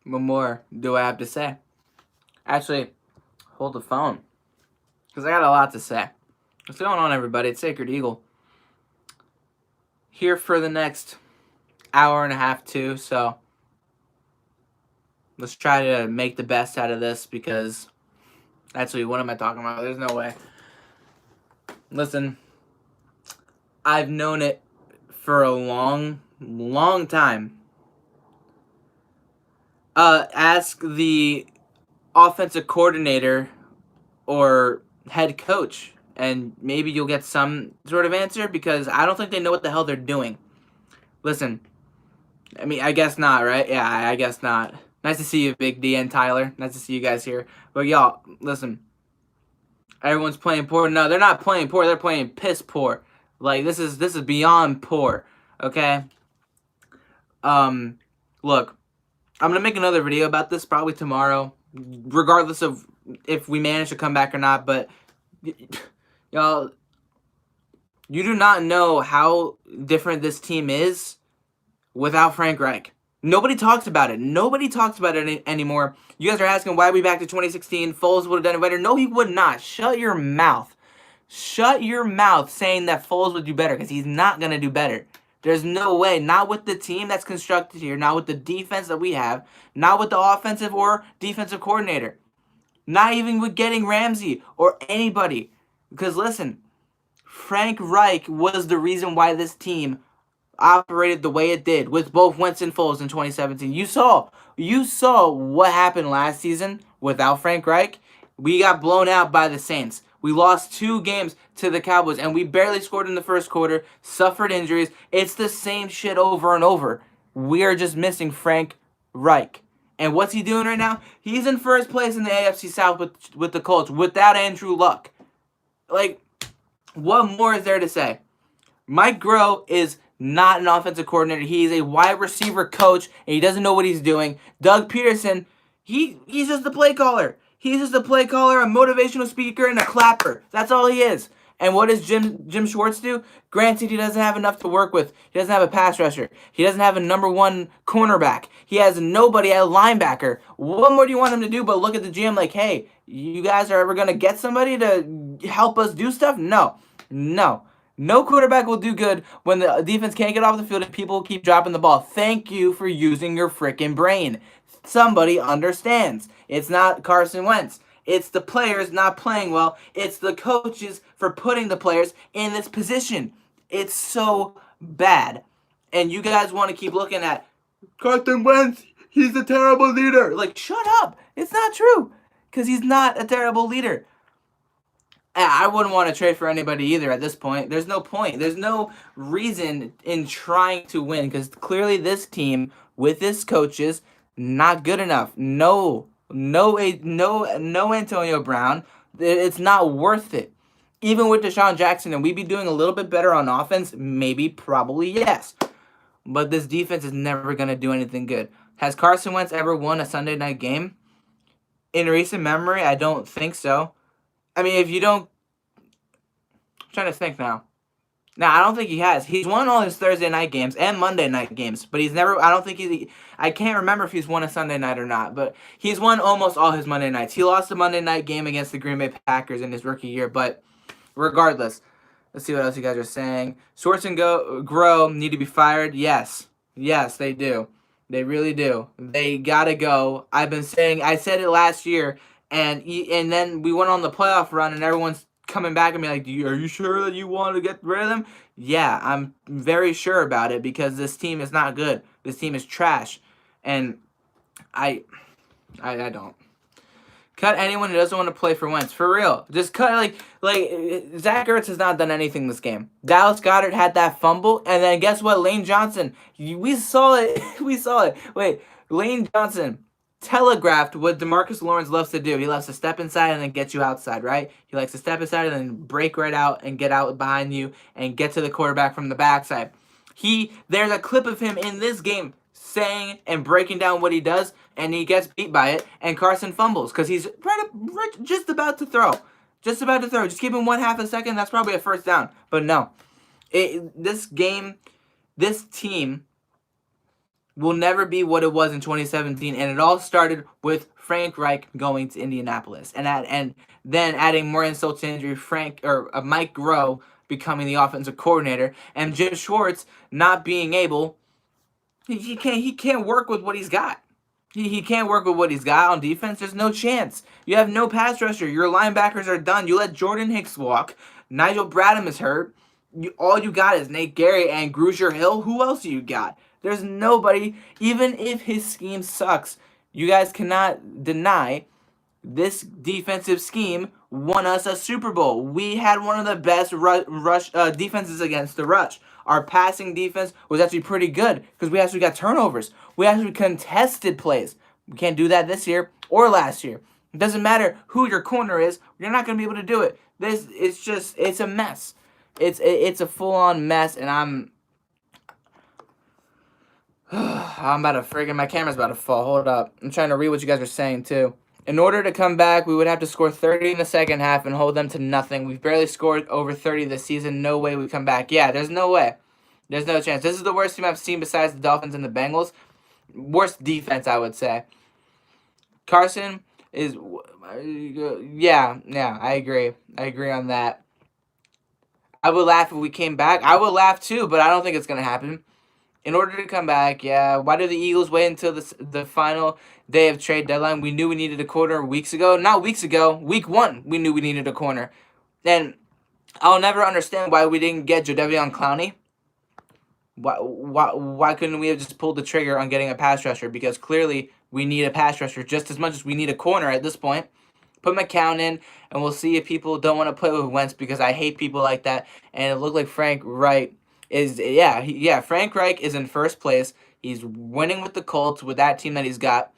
What more do I have to say? Actually, hold the phone, because I got a lot to say. What's going on, everybody? It's Sacred Eagle. Here for the next hour and a half, too, so let's try to make the best out of this, because actually, what am I talking about? There's no way. Listen, I've known it for a long time. Ask the offensive coordinator or head coach, and maybe you'll get some sort of answer, because I don't think they know what the hell they're doing. Listen, I mean, I guess not, right? Yeah, I guess not. Nice to see you, Big D and Tyler. Nice to see you guys here. But y'all, listen. Everyone's playing poor. No, they're not playing poor. They're playing piss poor. Like, this is beyond poor. Okay? Look, I'm gonna make another video about this probably tomorrow, regardless of if we manage to come back or not. But y'all, you do not know how different this team is without Frank Reich. Nobody talks about it. Nobody talks about it anymore. You guys are asking why we back to 2016. Foles would have done it better. No, he would not. Shut your mouth. Shut your mouth saying that Foles would do better, because he's not going to do better. There's no way. Not with the team that's constructed here. Not with the defense that we have. Not with the offensive or defensive coordinator. Not even with getting Ramsey or anybody. Because listen, Frank Reich was the reason why this team operated the way it did with both Wentz and Foles in 2017. You saw what happened last season without Frank Reich. We got blown out by the Saints. We lost 2 games to the Cowboys, and we barely scored in the first quarter, suffered injuries. It's the same shit over and over. We are just missing Frank Reich. And what's he doing right now? He's in first place in the AFC South with the Colts without Andrew Luck. Like, what more is there to say? Mike Groh is not an offensive coordinator. He's a wide receiver coach, and he doesn't know what he's doing. Doug Peterson, he's just a play caller. He's just a play caller, a motivational speaker, and a clapper. That's all he is. And what does Jim Schwartz do? Granted, he doesn't have enough to work with. He doesn't have a pass rusher. He doesn't have a number 1 cornerback. He has nobody at linebacker. What more do you want him to do but look at the GM like, hey, you guys are ever going to get somebody to help us do stuff? No. No quarterback will do good when the defense can't get off the field and people keep dropping the ball. Thank you for using your freaking brain. Somebody understands. It's not Carson Wentz. It's the players not playing well. It's the coaches for putting the players in this position. It's so bad. And you guys want to keep looking at Carson Wentz, he's a terrible leader. Like, shut up. It's not true. Because he's not a terrible leader. I wouldn't want to trade for anybody either at this point. There's no point. There's no reason in trying to win, because clearly this team with its coaches not good enough. No Antonio Brown. It's not worth it. Even with Deshaun Jackson, and we'd be doing a little bit better on offense, maybe, probably, yes. But this defense is never going to do anything good. Has Carson Wentz ever won a Sunday night game? In recent memory, I don't think so. I mean, if you don't... I'm trying to think now. No, I don't think he has. He's won all his Thursday night games and Monday night games, but he's never... I can't remember if he's won a Sunday night or not, but he's won almost all his Monday nights. He lost the Monday night game against the Green Bay Packers in his rookie year, but regardless, let's see what else you guys are saying. Schwartz and Groh need to be fired. Yes, they do. They really do. They gotta go. I said it last year, and then we went on the playoff run, and everyone's coming back at me like, are you sure that you want to get rid of them? Yeah, I'm very sure about it, because this team is not good. This team is trash, and I don't. Cut anyone who doesn't want to play for Wentz. For real. Just cut, like Zach Ertz has not done anything this game. Dallas Goedert had that fumble, and then guess what? Lane Johnson, we saw it. Wait, Lane Johnson telegraphed what DeMarcus Lawrence loves to do. He loves to step inside and then get you outside, right? He likes to step inside and then break right out and get out behind you and get to the quarterback from the backside. There's a clip of him in this game saying and breaking down what he does, and he gets beat by it, and Carson fumbles because he's just about to throw. Just give him 1/2 a second, that's probably a first down. But no. This team will never be what it was in 2017, and it all started with Frank Reich going to Indianapolis, and then adding more insult to injury, Mike Groh becoming the offensive coordinator, and Jim Schwartz not being able. He can't work with what he's got. He can't work with what he's got on defense. There's no chance. You have no pass rusher. Your linebackers are done. You let Jordan Hicks walk. Nigel Bradham is hurt. All you got is Nate Gary and Grugier Hill. Who else do you got? There's nobody. Even if his scheme sucks, you guys cannot deny this defensive scheme won us a Super Bowl. We had one of the best rush defenses against the rush. Our passing defense was actually pretty good because we actually got turnovers. We actually contested plays. We can't do that this year or last year. It doesn't matter who your corner is. You're not going to be able to do it. It's a mess. It's a full-on mess, and I'm about to friggin' my camera's about to fall. Hold up. I'm trying to read what you guys are saying too. In order to come back, we would have to score 30 in the second half and hold them to nothing. We've barely scored over 30 this season. No way we come back. Yeah, there's no way. There's no chance. This is the worst team I've seen besides the Dolphins and the Bengals. Worst defense, I would say. Carson is... Yeah, I agree. I agree on that. I would laugh if we came back. I would laugh too, but I don't think it's going to happen. In order to come back, yeah. Why did the Eagles wait until the final day of trade deadline? We knew we needed a corner weeks ago. Not weeks ago. Week 1, we knew we needed a corner. And I'll never understand why we didn't get Jadeveon Clowney. Why couldn't we have just pulled the trigger on getting a pass rusher? Because clearly we need a pass rusher just as much as we need a corner at this point. Put McCown in, and we'll see if people don't want to play with Wentz, because I hate people like that. And it looked like Frank Reich Frank Reich is in first place. He's winning with the Colts with that team that he's got.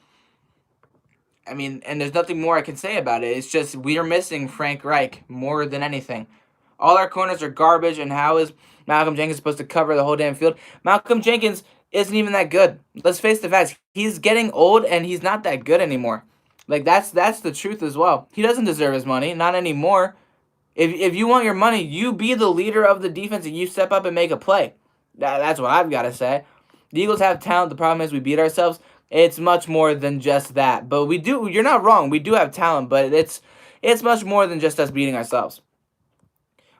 I mean, and there's nothing more I can say about it. It's just we are missing Frank Reich more than anything. All our corners are garbage, and how is Malcolm Jenkins supposed to cover the whole damn field? Malcolm Jenkins isn't even that good. Let's face the facts. He's getting old, and he's not that good anymore. Like, that's the truth as well. He doesn't deserve his money. Not anymore. If you want your money, you be the leader of the defense and you step up and make a play. That's what I've got to say. The Eagles have talent. The problem is we beat ourselves. It's much more than just that. But we do. You're not wrong. We do have talent, but it's much more than just us beating ourselves.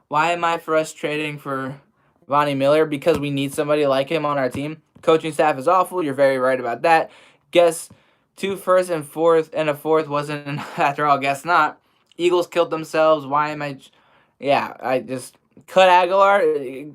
Why am I for us trading for Vonnie Miller? Because we need somebody like him on our team. Coaching staff is awful. You're very right about that. Guess 2 firsts and a fourth wasn't after all. Guess not. Eagles killed themselves. Why am I... Yeah, I just... Cut Aguilar.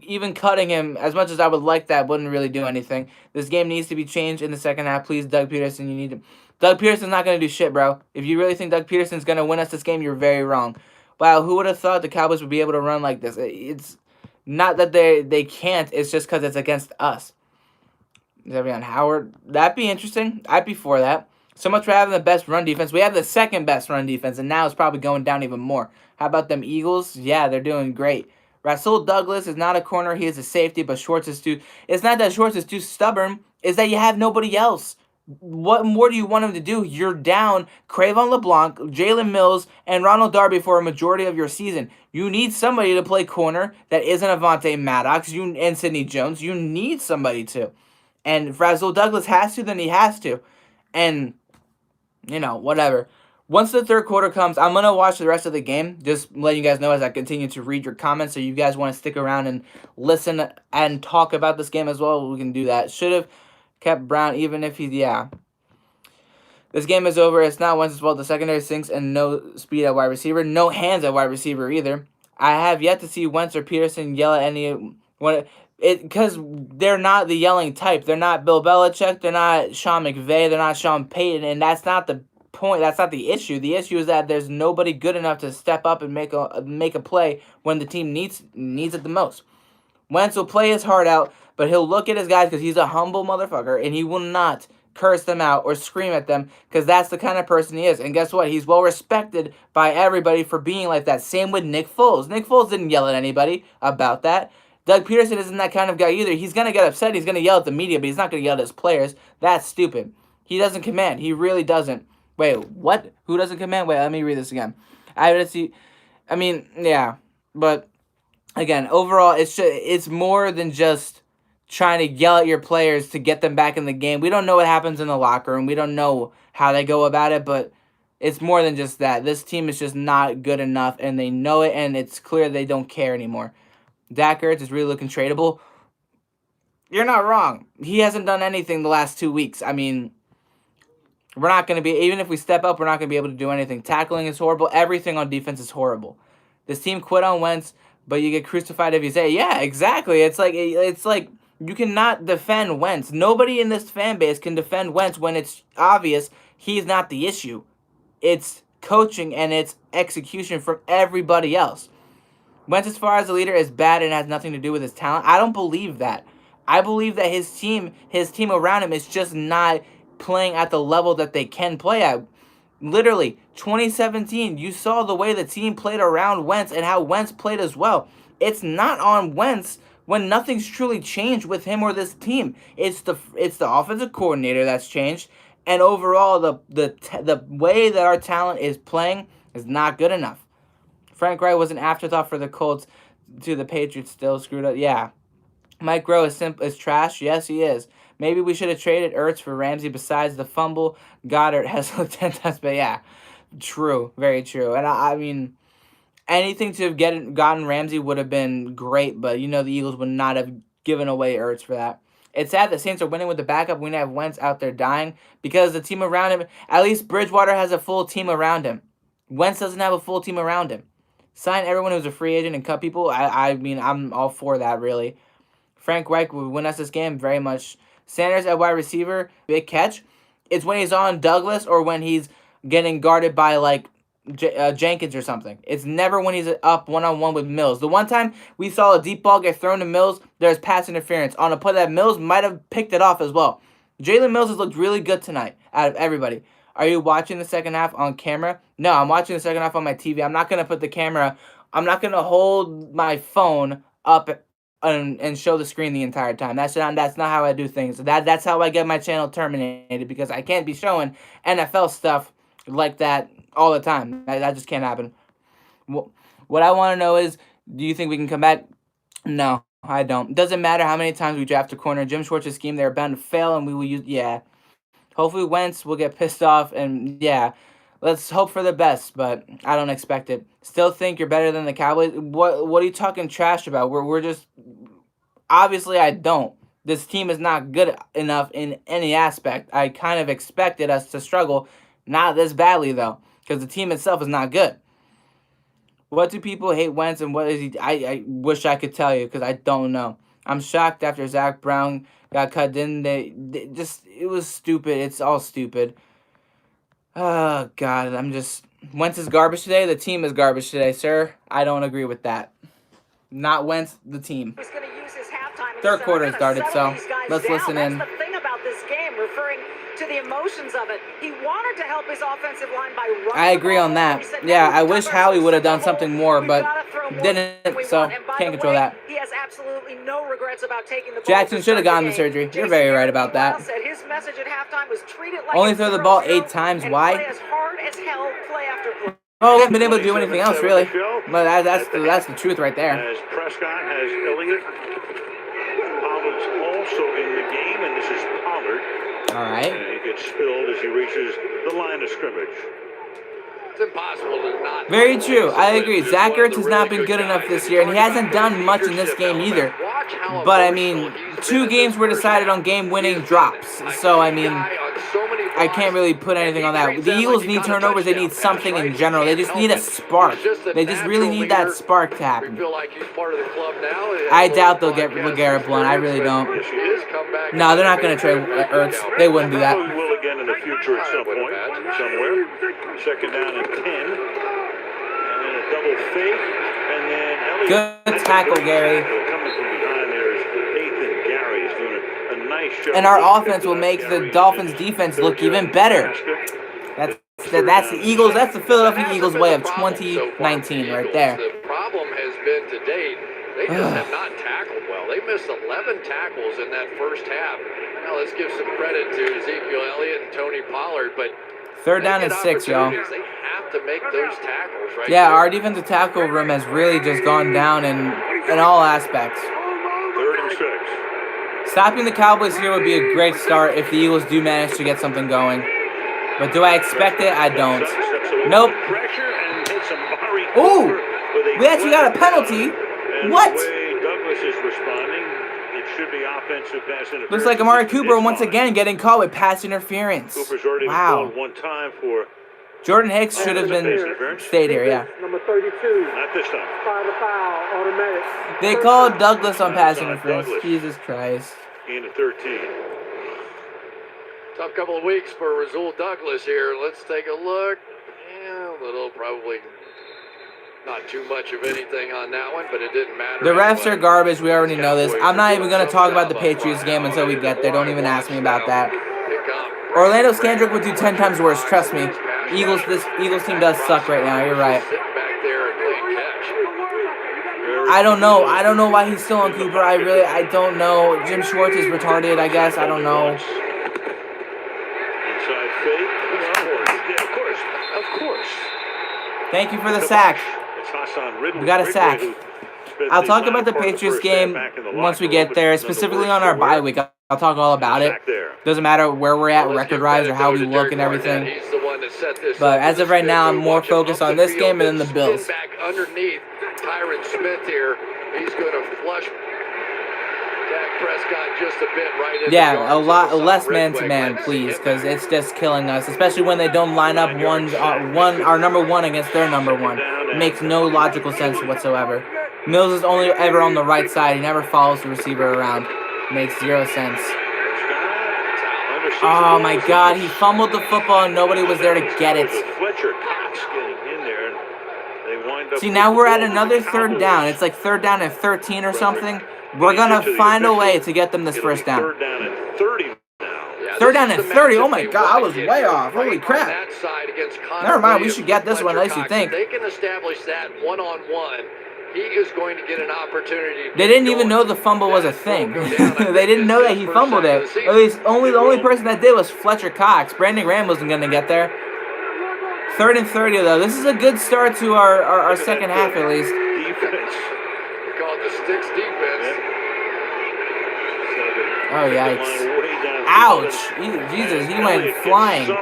Even cutting him, as much as I would like that, wouldn't really do anything. This game needs to be changed in the second half. Please, Doug Peterson, you need to... Doug Peterson's not going to do shit, bro. If you really think Doug Peterson's going to win us this game, you're very wrong. Wow, who would have thought the Cowboys would be able to run like this? It's not that they can't. It's just because it's against us. Xavier Howard. That'd be interesting. I'd be for that. So much for having the best run defense. We have the second best run defense, and now it's probably going down even more. How about them Eagles? Yeah, they're doing great. Rasul Douglas is not a corner. He is a safety, but Schwartz is too... It's not that Schwartz is too stubborn. It's that you have nobody else. What more do you want him to do? You're down Cravon LeBlanc, Jalen Mills, and Ronald Darby for a majority of your season. You need somebody to play corner that isn't Avonte Maddox and Sidney Jones. You need somebody to. And if Rasul Douglas has to, then he has to. And... you know, whatever. Once the third quarter comes, I'm going to watch the rest of the game. Just letting you guys know as I continue to read your comments. So you guys want to stick around and listen and talk about this game as well, we can do that. Should have kept Brown even if he's... Yeah. This game is over. It's not Wentz's fault. The secondary sinks and no speed at wide receiver. No hands at wide receiver either. I have yet to see Wentz or Peterson yell at any... Because they're not the yelling type. They're not Bill Belichick. They're not Sean McVay. They're not Sean Payton. And that's not the point. That's not the issue. The issue is that there's nobody good enough to step up and make a play when the team needs it the most. Wentz will play his heart out, but he'll look at his guys because he's a humble motherfucker, and he will not curse them out or scream at them because that's the kind of person he is. And guess what? He's well respected by everybody for being like that. Same with Nick Foles. Nick Foles didn't yell at anybody about that. Doug Peterson isn't that kind of guy either. He's going to get upset. He's going to yell at the media, but he's not going to yell at his players. That's stupid. He doesn't command. He really doesn't. Wait, what? Who doesn't command? Wait, let me read this again. Yeah. But, again, overall, it's more than just trying to yell at your players to get them back in the game. We don't know what happens in the locker room. We don't know how they go about it, but it's more than just that. This team is just not good enough, and they know it, and it's clear they don't care anymore. Dak Ertz is really looking tradable. You're not wrong. He hasn't done anything the last 2 weeks. I mean, we're not going to be, even if we step up, we're not going to be able to do anything. Tackling is horrible. Everything on defense is horrible. This team quit on Wentz, but you get crucified if you say, yeah, exactly. It's like you cannot defend Wentz. Nobody in this fan base can defend Wentz when it's obvious he's not the issue. It's coaching and it's execution from everybody else. Wentz, as far as a leader, is bad and has nothing to do with his talent. I don't believe that. I believe that his team around him is just not playing at the level that they can play at. Literally, 2017, you saw the way the team played around Wentz and how Wentz played as well. It's not on Wentz when nothing's truly changed with him or this team. It's the offensive coordinator that's changed, and overall the way that our talent is playing is not good enough. Frank Wright was an afterthought for the Colts to the Patriots, still screwed up. Yeah. Mike Rowe is trash. Yes, he is. Maybe we should have traded Ertz for Ramsey. Besides the fumble, Goddard has 10 touchdowns. But yeah, true. Very true. And I mean, anything to have gotten Ramsey would have been great, but you know the Eagles would not have given away Ertz for that. It's sad that Saints are winning with the backup. We have Wentz out there dying because the team around him, at least Bridgewater has a full team around him. Wentz doesn't have a full team around him. Sign everyone who's a free agent and cut people. I mean, I'm all for that, really. Frank Reich would win us this game very much. Sanders at wide receiver, big catch. It's when he's on Douglas or when he's getting guarded by, like, Jenkins or something. It's never when he's up one-on-one with Mills. The one time we saw a deep ball get thrown to Mills, there's pass interference. On a play that Mills might have picked it off as well. Jalen Mills has looked really good tonight out of everybody. Are you watching the second half on camera? No, I'm watching the second half on my TV. I'm not going to put the camera, I'm not going to hold my phone up and show the screen the entire time. That's not how I do things. That's how I get my channel terminated, because I can't be showing NFL stuff like that all the time. That just can't happen. What I want to know is, do you think we can come back? No, I don't. Doesn't matter how many times we draft a corner. Jim Schwartz's scheme, they're bound to fail, and we will use, yeah. Hopefully Wentz will get pissed off, and yeah, let's hope for the best, but I don't expect it. Still think you're better than the Cowboys? What are you talking trash about? We're just, obviously I don't. This team is not good enough in any aspect. I kind of expected us to struggle, not this badly though, because the team itself is not good. What do people hate Wentz, and what is he? I wish I could tell you, because I don't know. I'm shocked after Zach Brown got cut. Didn't they just, it was stupid. It's all stupid. Oh, God. Wentz is garbage today. The team is garbage today, sir. I don't agree with that. Not Wentz, the team. He's going to use his halftime. Third quarter started, so let's listen in. That's the thing about this game, referring to the emotions of it. He wanted to help his offensive line by running. I agree on that. Yeah, I wish Howie would have done something more, but didn't, so can't control that. He has absolutely no regrets about taking the ball. Jackson should have gotten the surgery. You're very right about that. His message at halftime was treat it like only throw the ball 8 times. Why? Play as hard as hell, play after play. Oh, we haven't been able to do anything else, really. But that's the truth right there. As Prescott has Elliott. Pollard's also in the game, and this is Pollard. All right. And he gets spilled as he reaches the line of scrimmage. It's impossible to not. Very true. I agree. Zach Ertz has not been good enough this year, and he hasn't done much in this game either. But, I mean, 2 games were decided on game-winning drops. So, I mean, I can't really put anything on that. The Eagles need turnovers. They need something in general. They just need a spark. They just really need that spark to happen. I doubt they'll get LeGarrette Blount. I really don't. No, they're not going to trade Ertz. They wouldn't do that. Probably will again in the future at some point, somewhere. Second down and 10. And then a double fake. And then Elliott. Good tackle, Gary. Coming from behind there is Nathan Gary. He's doing a nice job. And our offense will make the Dolphins' defense look even better. That's the Eagles. That's the Philadelphia Eagles way of 2019 right there. The problem has been to date, they just have not tackled well. They missed 11 tackles in that first half. Now let's give some credit to Ezekiel Elliott and Tony Pollard, but third down and 6, y'all. They have to make those tackles, right? Yeah, our defensive tackle room has really just gone down in all aspects. 3rd and 6. Stopping the Cowboys here would be a great start if the Eagles do manage to get something going. But do I expect it? I don't. Nope. Ooh! We actually got a penalty. What? Douglas is responding. It should be offensive pass interference. Looks like Amari Cooper once again getting caught with pass interference. Cooper's already been called one time for. Jordan Hicks should have been stayed here, yeah. Number 32. Not this time. Foul, automatic. They called Douglas on pass interference. Jesus Christ. Into 13. Tough couple of weeks for Rasul Douglas here. Let's take a look. Yeah, a little, probably not too much of anything on that one, but it didn't matter. The refs are garbage. We already know this. I'm not even going to talk about the Patriots game until we get there. Don't even ask me about that. Orlando Scandrick would do 10 times worse. Trust me. This Eagles team does suck right now. You're right. I don't know. I don't know why he's still on Cooper. I don't know. Jim Schwartz is retarded, I guess. I don't know. Inside fake. Yeah, of course. Thank you for the sack. We got a sack. I'll talk about the Patriots game once we get there, specifically on our bye week. I'll talk all about it. Doesn't matter where we're at record-wise or how we look and everything. But as of right now, I'm more focused on this game and then the Bills. Back underneath Tyron Smith here. He's going to flush Dak Prescott just a bit right in. Yeah, a lot less man-to-man, please, because it's just killing us. Especially when they don't line up our number one against their number one. It makes no logical sense whatsoever. Mills is only ever on the right side. He never follows the receiver around. Makes zero sense. Oh my God, he fumbled the football and nobody was there to get it. See, now we're at another third down. It's like third down and 13 or something. We're going to find a way to get them this first down. Third down and 30. Oh my God, I was way off. Holy crap. Never mind, we should get this one, at least you think. They can establish that one-on-one. He is going to get an opportunity. They didn't even know the fumble was a thing. They didn't know that he fumbled it. At least the only person that did was Fletcher Cox. Brandon Graham wasn't going to get there. 3rd and 30 though. This is a good start to our second half at least. Defense. We call it the sticks defense. Oh yikes! Ouch! Jesus, he went flying. I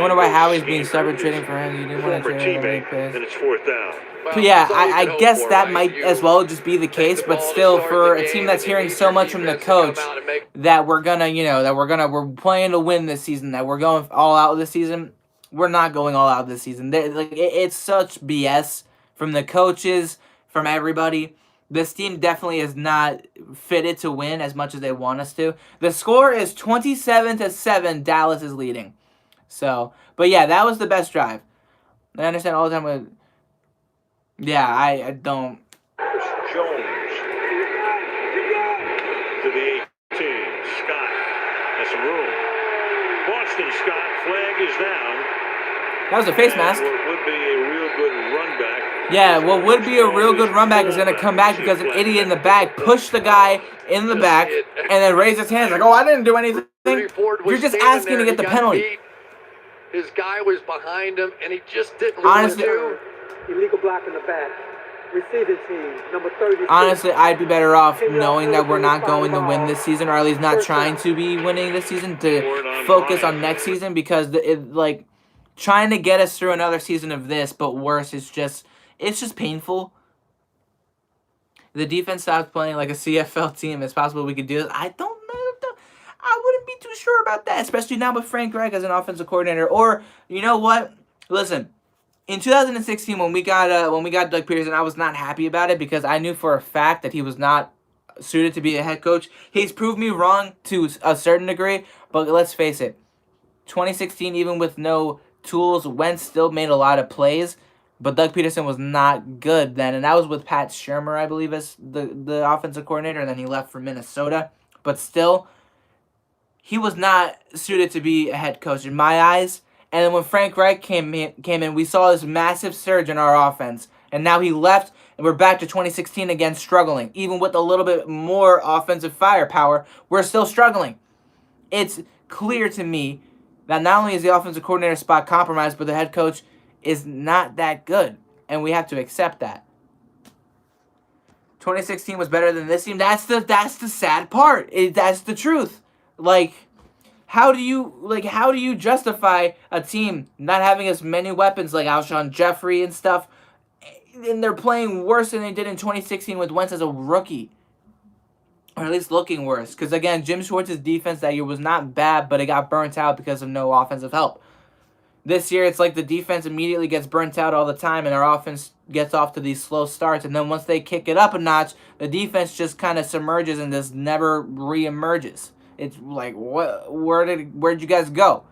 wonder why Howie's being stubborn trading for him. You didn't want to trade him. And it's 4th down. But yeah, I guess that might as well just be the case, but still, for a team that's hearing so much from the coach that we're playing to win this season, that we're going all out this season, we're not going all out this season. It's such BS from the coaches, from everybody. This team definitely is not fitted to win as much as they want us to. The score is 27-7. Dallas is leading. So, but yeah, that was the best drive. I understand all the time with. Yeah, I don't. Jones to the 18. Scott has some room. Boston Scott, flag is down. That was a face mask. What would be a real good run back. Yeah, what would be a real good run back is going to come back because an idiot in the back pushed the guy in the back and then raised his hands like, oh, I didn't do anything. You're just asking to get the penalty. His guy was behind him, and he just didn't honestly, illegal block in the back. Receiving team, number 30. Honestly, I'd be better off knowing that we're not going to win this season, or at least not trying to be winning this season, to focus on next season, because trying to get us through another season of this, but worse, it's just painful. The defense stopped playing like a CFL team. It's possible we could do this. I don't know. I wouldn't be too sure about that, especially now with Frank Reich as an offensive coordinator. Or, you know what? Listen, in 2016 when we got Doug Peterson, I was not happy about it because I knew for a fact that he was not suited to be a head coach. He's proved me wrong to a certain degree, but let's face it. 2016, even with no tools, Wentz still made a lot of plays, but Doug Peterson was not good then, and that was with Pat Shurmur, I believe, as the offensive coordinator, and then he left for Minnesota. But still, he was not suited to be a head coach in my eyes. And then when Frank Reich came in, we saw this massive surge in our offense. And now he left, and we're back to 2016 again, struggling. Even with a little bit more offensive firepower, we're still struggling. It's clear to me that not only is the offensive coordinator spot compromised, but the head coach is not that good. And we have to accept that. 2016 was better than this team. That's the sad part. That's the truth. Like, how do you justify a team not having as many weapons like Alshon Jeffrey and stuff, and they're playing worse than they did in 2016 with Wentz as a rookie? Or at least looking worse. Because, again, Jim Schwartz's defense that year was not bad, but it got burnt out because of no offensive help. This year, it's like the defense immediately gets burnt out all the time, and our offense gets off to these slow starts. And then once they kick it up a notch, the defense just kind of submerges and just never re-emerges. It's like, where'd you guys go?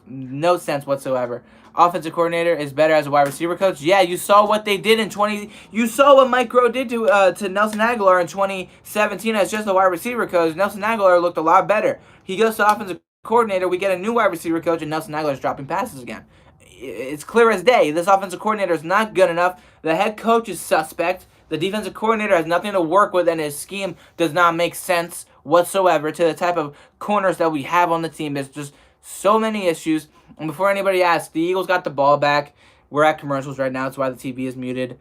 No sense whatsoever. Offensive coordinator is better as a wide receiver coach. Yeah, you saw what they did in 20. You saw what Mike Groh did to Nelson Aguilar in 2017 as just a wide receiver coach. Nelson Aguilar looked a lot better. He goes to offensive coordinator. We get a new wide receiver coach, and Nelson Aguilar's dropping passes again. It's clear as day. This offensive coordinator is not good enough. The head coach is suspect. The defensive coordinator has nothing to work with, and his scheme does not make sense whatsoever to the type of corners that we have on the team. There's just so many issues. And before anybody asks, the Eagles got the ball back. We're at commercials right now. That's why the TV is muted.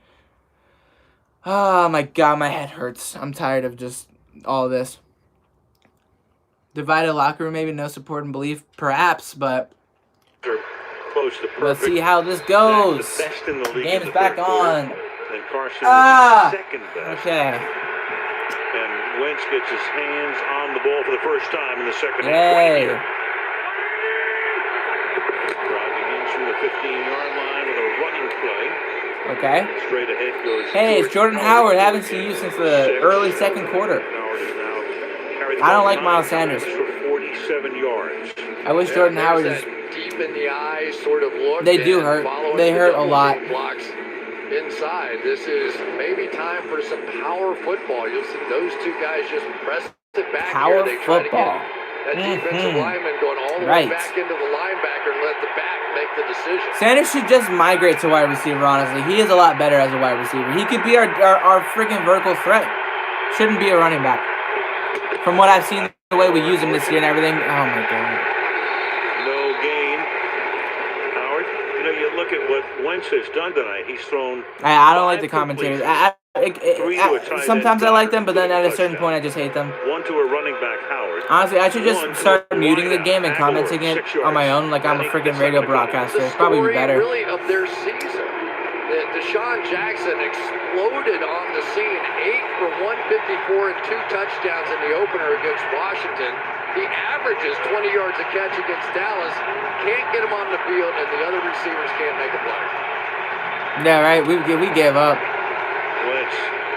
Oh, my God. My head hurts. I'm tired of just all of this. Divided locker room, maybe no support and belief. Perhaps, but Close to perfect. let's see how this goes. The best in the league Game's in the back third quarter. on. And Carson was second best. Okay. And Wentz gets his hands on the ball for the first time in the second half. Yay. Driving in from the 15-yard line with a running play. Okay. Straight ahead goes. Hey, it's Jordan Howard. Haven't seen you since the early second quarter. Howard is now carried the I don't ball like 9 Miles Sanders. times for 47 yards. I wish Jordan Howard There's is. that deep in the eye sort of look. They do and hurt. following They the hurt a double lot. team blocks inside. This is maybe time for some power football. You'll see those two guys just press it back Power here. They try football. to get that defensive lineman going all the Right. way back into the linebacker and let the back make the decision. Sanders should just migrate to wide receiver, honestly. He is a lot better as a wide receiver. He could be our freaking vertical threat. Shouldn't be a running back. From what I've seen, the way we use him this year and everything, oh my God. No gain. Howard, you look at what Wentz has done tonight. He's thrown. I don't like the commentators. Sometimes I like them, but then at a certain point, I just hate them. One to a running back, Howard. Honestly, I should just start muting the game and commenting it on my own, like I'm a freaking radio broadcaster. It's probably Story better. really of their season. Deshaun Jackson exploded on the scene, 8 for 154 and 2 touchdowns in the opener against Washington. He averages 20 yards a catch against Dallas. Can't get him on the field, and the other receivers can't make a play. Yeah, right. We gave up. Wentz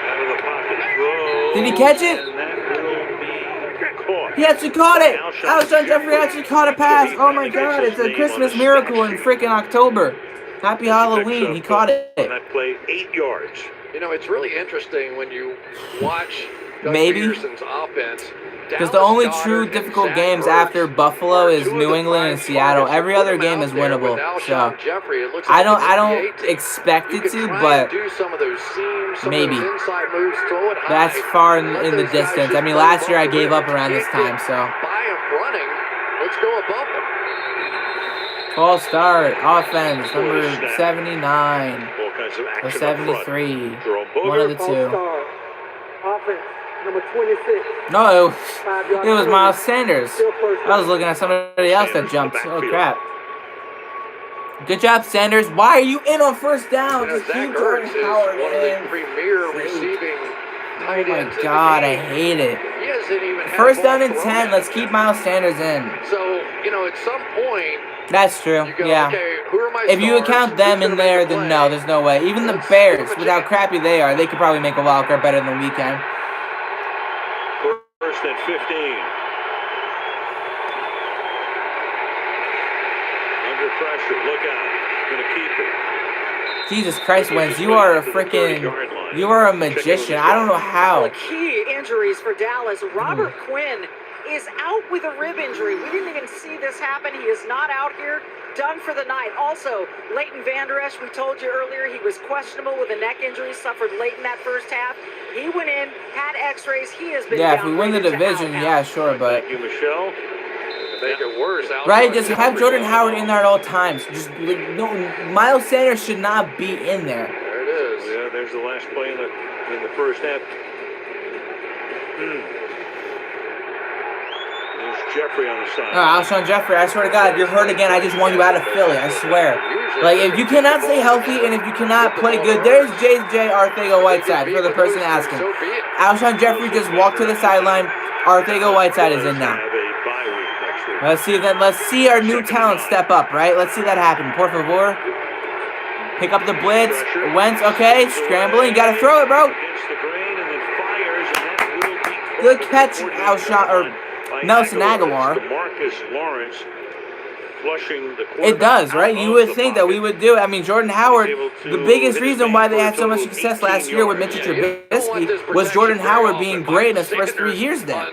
out of the pocket throw. Did he catch it? And that will be caught. He actually caught it. Alshon Jeffrey actually caught a pass. Oh my God! It's a Christmas miracle in freaking October. Happy Halloween. He caught it. On that play, 8 yards. It's really interesting when you watch Doug Maybe. Peterson's offense. Because the only true difficult games after Buffalo is New England and Seattle. Every other game is winnable. So I don't expect it to, but maybe. That's far in the distance. I mean, last year I gave up around this time, so. Let's go above them. False start, offense, number 79 All kinds of or action 73. up front. One of the two. Offense, number 26. No, it was Miles Sanders. I was looking at somebody else that jumped. Oh, crap. Good job, Sanders. Why are you in on first down? Just Zach keep Jordan Ertz is Howard one of the in. premier receiving tight Oh, ends my in God, the I game. hate it. He hasn't even had First down ball and thrown 10. at Let's him. keep Miles Sanders in. So, at some point, That's true. you go, Yeah. okay, who are my If you stars? account Who's them gonna in make there, a then play? no, there's no way. Even the Let's Bears, give 'em a with how chance. crappy they are, they could probably make a wild card better than we can. First and 15. Under pressure. Look out. Going to keep it. Jesus Christ, Wentz, you are a freaking, you are a magician. I don't know how. Key injuries for Dallas. Robert Quinn is out with a rib injury. We didn't even see this happen. He is not out here. Done for the night. Also, Leighton Vander Esch, we told you earlier, he was questionable with a neck injury, suffered late in that first half. He went in, had x-rays. He has been Yeah, if we win the downgraded to division, out. yeah, sure, but. Thank you, Michelle. Make it worse. Right, just have Jordan Howard in there at all times. Just no, Miles Sanders should not be in there. There it is. Yeah, there's the last play in the in the first half. There's Jeffrey on the side. Alshon Jeffrey, I swear to God, you're hurt again. I just want you out of Philly. I swear. Like, if you cannot stay healthy and if you cannot play good, there's JJ Arcega-Whiteside for the person asking. Alshon Jeffrey just walked to the sideline. Arcega-Whiteside is in now. Let's see our new talent step up, right? Let's see that happen. Por favor. Pick up the blitz. Wentz, okay, scrambling. You gotta throw it, bro. Good catch, Alshon, or Nelson Aguilar. It does, right? You would think that we would do it. I mean, Jordan Howard, the biggest reason why they had so much success last year with Mitchell Trubisky was Jordan Howard being great in his first 3 years there.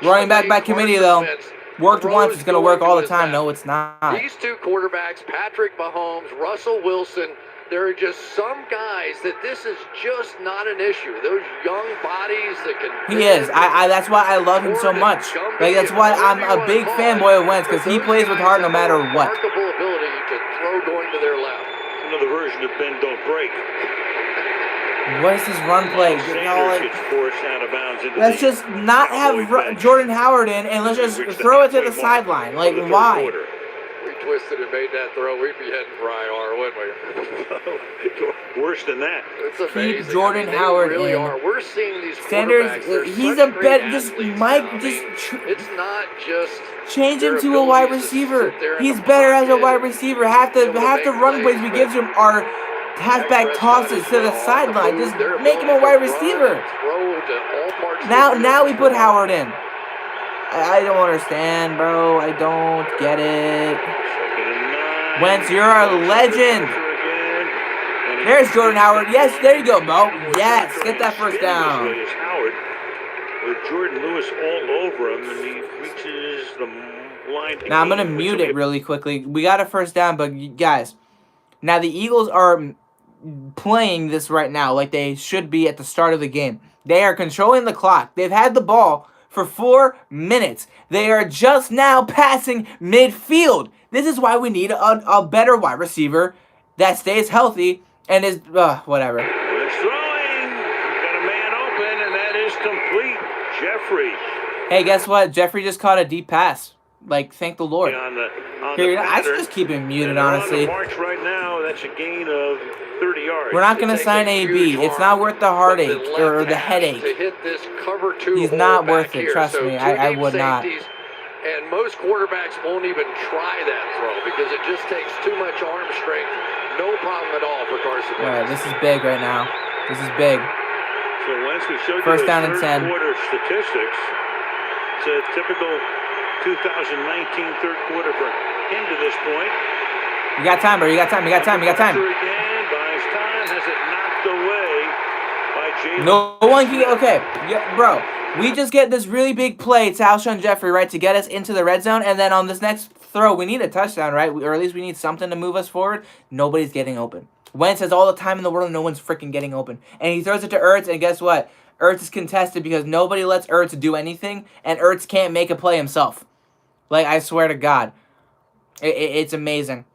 Running back by committee, though. Worked once, it's going to work all the time. No, it's not. These two quarterbacks, Patrick Mahomes, Russell Wilson, there are just some guys that this is just not an issue. Those young bodies that can... He is. That's why I love him so much. Like, that's why I'm a big fanboy of Wentz, because he plays with heart no matter what. Remarkable ability to throw going to their left. Another version of bend, don't break. What is this run play? Let's just not have Jordan Howard in, and let's just throw it to the sideline. Like, why? We twisted and made that throw. We'd be heading for IR, wouldn't we? Worse than that. It's amazing. Keep Jordan Howard really in. Are. We're seeing these Sanders, he's a better. Just Mike, it's not just change him to a wide receiver. He's better as a wide receiver. Half the run plays we give him are halfback tosses to the sideline. Just make him a wide receiver. Now we put Howard in. I don't understand, bro. I don't get it. Wentz, you're a legend. There's Jordan Howard. Yes, there you go, bro. Yes, get that first down. With Jordan Lewis all over him, and he reaches the line. Now I'm gonna mute it really quickly. We got a first down, but guys, now the Eagles are playing this right now like they should be at the start of the game. They are controlling the clock. They've had the ball for 4 minutes. They are just now passing midfield. This is why we need a better wide receiver that stays healthy and is whatever. It's throwing. Got a man open, and that is complete. Jeffrey. Hey, guess what? Jeffrey just caught a deep pass. Like, thank the Lord. I should just keep him muted, honestly. March right now, that's a gain of 30 yards. We're not going to sign AB. It's not worth the heartache or the headache. He's not worth it, trust me. I would not. And most quarterbacks won't even try that throw because it just takes too much arm strength. No problem at all for Carson Wentz. All right, this is big right now. This is big. So once we showed first down and 10. Quarter statistics, it's a typical 2019 third quarter for him to this point. You got time, bro. You got time. You got time. You got time. Again, buys time, has it knocked away by Jalen. No one can. Okay, yeah, bro. We just get this really big play to Alshon Jeffrey, right, to get us into the red zone, and then on this next throw, we need a touchdown, right? Or at least we need something to move us forward. Nobody's getting open. Wentz has all the time in the world, and no one's freaking getting open. And he throws it to Ertz, and guess what? Ertz is contested because nobody lets Ertz do anything, and Ertz can't make a play himself. Like, I swear to God. It's amazing.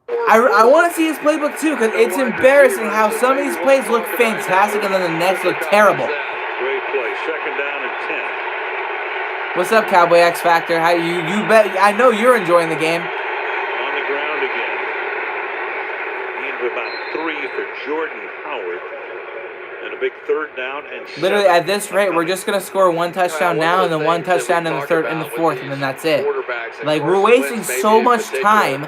I want to see his playbook, too, because it's embarrassing how some of these plays look fantastic, and then the next look terrible. Great play. Second down and 10. What's up, Cowboy X Factor? How you bet? I know you're enjoying the game. On the ground again. Need about 3 for Jordan Howard. And a big third down and 7. Literally, at this rate, we're just gonna score one touchdown now, and then one touchdown in the third and the fourth, and then that's it. Like, we're wasting so much time.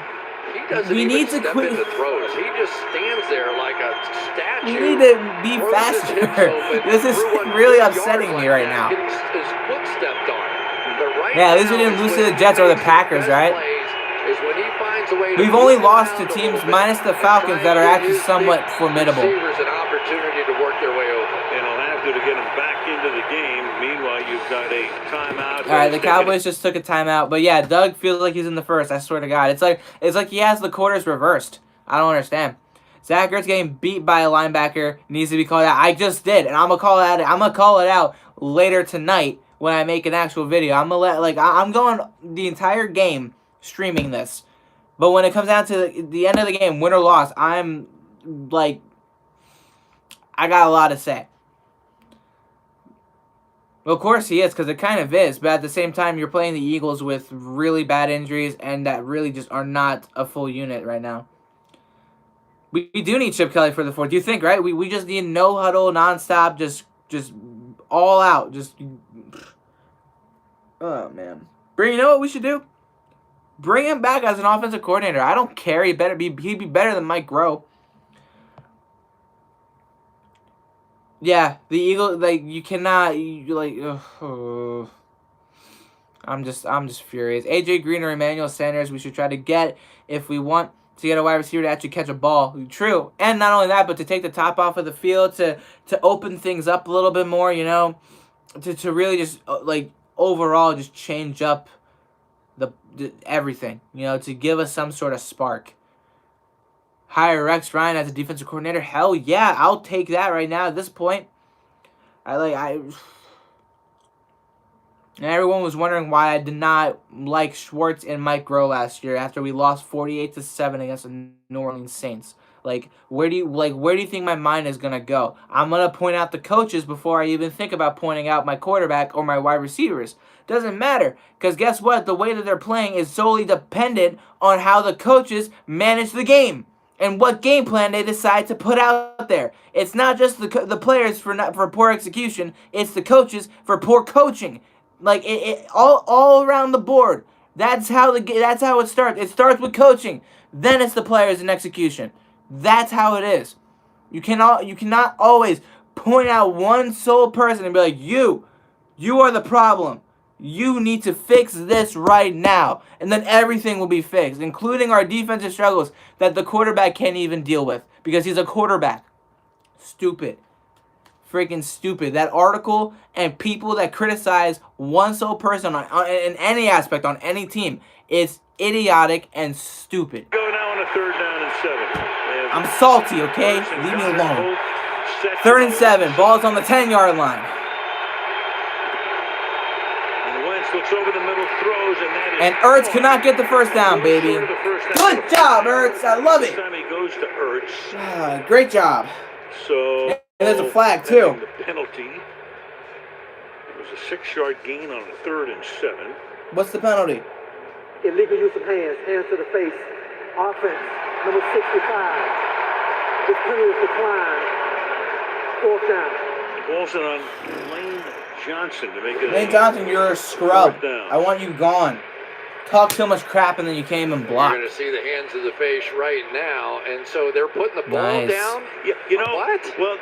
We need to quit. He just stands there like a statue. We need to be faster. This is really upsetting me right now. Yeah, at least we didn't lose to the Jets or the Packers, right? We've only lost to teams minus the Falcons that are actually somewhat formidable. And he'll have to get him back into the game. Meanwhile, you've got a timeout. All right, the Cowboys just took a timeout, but yeah, Doug feels like he's in the first. I swear to God, it's like he has the quarters reversed. I don't understand. Zach Ertz getting beat by a linebacker needs to be called out. I just did, and I'm gonna call it out later tonight when I make an actual video. I'm going the entire game streaming this, but when it comes down to the end of the game, win or loss, I'm like, I got a lot to say. Well, of course he is, because it kind of is. But at the same time, you're playing the Eagles with really bad injuries and that really just are not a full unit right now. We do need Chip Kelly for the fourth. You think, right? We just need no huddle, nonstop, just all out. Just, oh, man. You know what we should do? Bring him back as an offensive coordinator. I don't care. He'd be better than Mike Groh. Yeah, the Eagles, like, you cannot, I'm just furious. AJ Green or Emmanuel Sanders, we should try to get if we want to get a wide receiver to actually catch a ball. True. And not only that, but to take the top off of the field, to open things up a little bit more, you know, to really just, like, overall just change up the everything, you know, to give us some sort of spark. Hire Rex Ryan as a defensive coordinator. Hell yeah, I'll take that right now at this point. And everyone was wondering why I did not like Schwartz and Mike Groh last year after we lost 48-7 against the New Orleans Saints. Like, where do you think my mind is gonna go? I'm gonna point out the coaches before I even think about pointing out my quarterback or my wide receivers. Doesn't matter, because guess what? The way that they're playing is solely dependent on how the coaches manage the game and what game plan they decide to put out there. It's not just the players for poor execution. It's the coaches for poor coaching. Like, it all around the board. That's how it starts. It starts with coaching. Then it's the players and execution. That's how it is. You cannot always point out one sole person and be like, you are the problem. You need to fix this right now. And then everything will be fixed, including our defensive struggles that the quarterback can't even deal with because he's a quarterback. Stupid. Freaking stupid. That article and people that criticize one sole person in any aspect on any team is idiotic and stupid. Go now on a 3rd down and 7. I'm salty, okay? Leave me alone. 3rd and 7. Ball's on the 10-yard line. Looks over the middle, throws, and Ertz cannot get the first down, baby. Good job, Ertz. I love it. This time he goes to Ertz. Great job. So and there's a flag too. The penalty. It was a 6-yard gain on a 3rd and 7. What's the penalty? Illegal use of hands to the face. Offense, number 65. This penalty is declined. 4th down. Wilson on Lane Johnson to make it. Lane Johnson, you're a scrub. I want you gone. Talk so much crap and then you came and blocked. You're going to see the hands of the face right now, and so they're putting the ball down. Yeah, you know what? Well,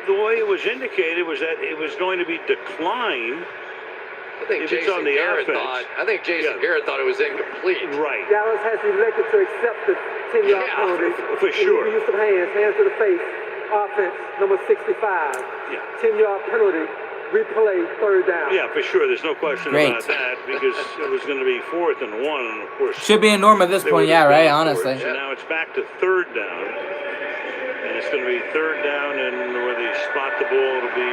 the way it was indicated was that it was going to be declined. I think Jason Garrett thought it was incomplete. Right. Dallas has elected to accept the 10-yard penalty. For sure. Use of hands to the face. Offense, number 65. Yeah. 10-yard penalty. Replay, 3rd down. Yeah, for sure. There's no question about that because it was going to be 4th and 1, and of course. Should be a norm at this point, yeah, right? Honestly. So now it's back to 3rd down, and it's going to be 3rd down, and where they spot the ball, it'll be.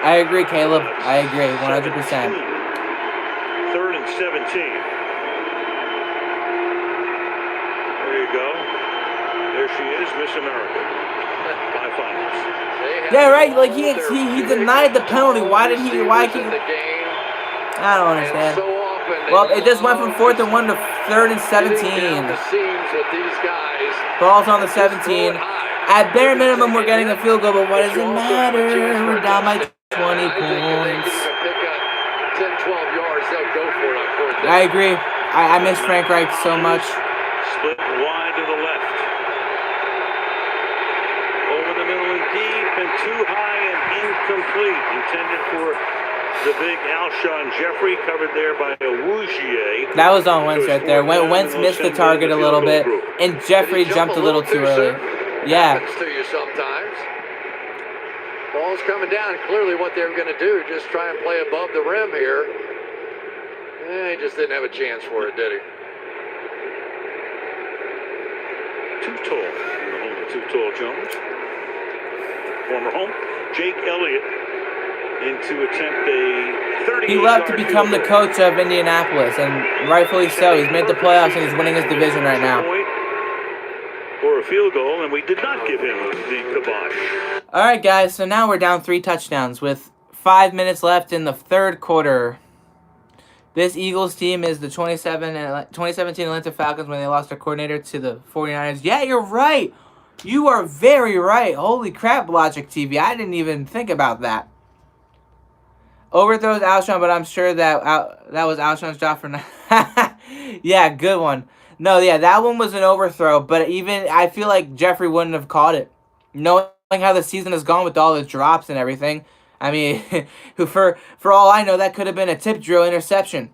I agree, Caleb. I agree, 100%. 3rd and 17. There you go. There she is, Miss America. By finals. Yeah, right. Like he denied the penalty. Why can't he? I don't understand. Well, it just went from 4th and 1 to 3rd and 17. Ball's on the 17. At bare minimum, we're getting a field goal, but what does it matter? We're down by 20 points. 10, 12 yards, they'll go for it on 4th down. I agree. I miss Frank Reich so much. Split wide to the left. Over the middle and deep and too high and incomplete. Intended for the big Alshon Jeffrey, covered there by Awuzie. That was on Wentz right there. Wentz missed the target a little bit, and Jeffrey jumped a little too early. Yeah. Happens to you sometimes. Ball's coming down. Clearly what they were going to do, just try and play above the rim here. He just didn't have a chance for it, did he? Too tall in the home of Too Tall Jones. Former home, Jake Elliott, in to attempt a 30. He left to become the coach of Indianapolis, and rightfully so. He's made the playoffs and he's winning his division right now. or a field goal, and we did not give him the kibosh. All right, guys, so now we're down 3 touchdowns with 5 minutes left in the third quarter. This Eagles team is the 2017 Atlanta Falcons when they lost their coordinator to the 49ers. Yeah, you're right. You are very right. Holy crap, Logic TV. I didn't even think about that. Overthrows Alshon, but I'm sure that that was Alshon's job for now. Yeah, good one. No, yeah, that one was an overthrow, but even I feel like Jeffrey wouldn't have caught it. Knowing how the season has gone with all the drops and everything. I mean, for all I know, that could have been a tip drill interception.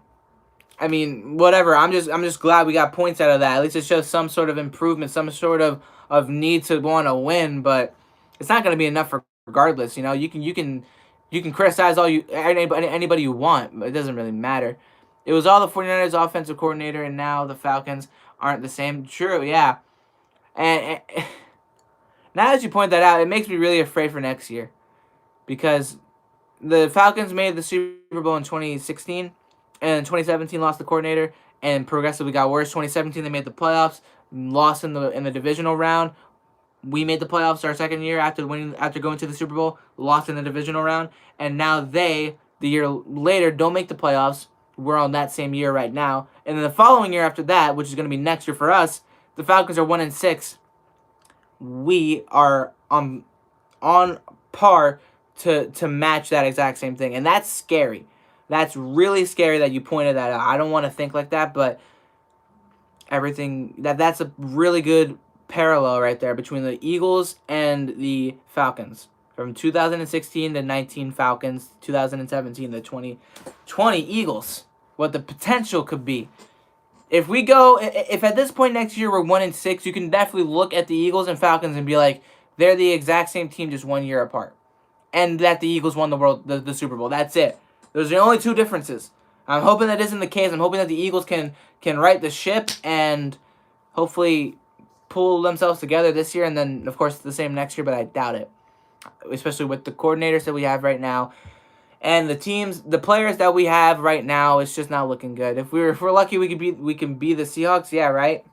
I mean, whatever. I'm just glad we got points out of that. At least it shows some sort of improvement, some sort of need to want to win, but it's not going to be enough regardless. You know, you can criticize anybody you want, but it doesn't really matter. It was all the 49ers offensive coordinator, and now the Falcons aren't the same. True, yeah. And now that you point that out, it makes me really afraid for next year. Because the Falcons made the Super Bowl in 2016, and in 2017 lost the coordinator, and progressively got worse. 2017 they made the playoffs, lost in the divisional round. We made the playoffs our second year after going to the Super Bowl, lost in the divisional round, and now they, the year later, don't make the playoffs. We're on that same year right now, and then the following year after that, which is going to be next year for us, the Falcons are 1-6. We are on par to match that exact same thing, and that's scary. That's really scary that you pointed that out. I don't want to think like that, but that's a really good parallel right there between the Eagles and the Falcons. From 2016 to 19 Falcons, 2017 to 2020 Eagles. What the potential could be. If at this point next year we're 1-6, you can definitely look at the Eagles and Falcons and be like, they're the exact same team, just 1 year apart. And that the Eagles won the Super Bowl. That's it. Those are the only 2 differences. I'm hoping that isn't the case. I'm hoping that the Eagles can right the ship and hopefully pull themselves together this year, and then of course the same next year, but I doubt it. Especially with the coordinators that we have right now. And the players that we have right now, it's just not looking good. If we're lucky, we can be the Seahawks. Yeah, right.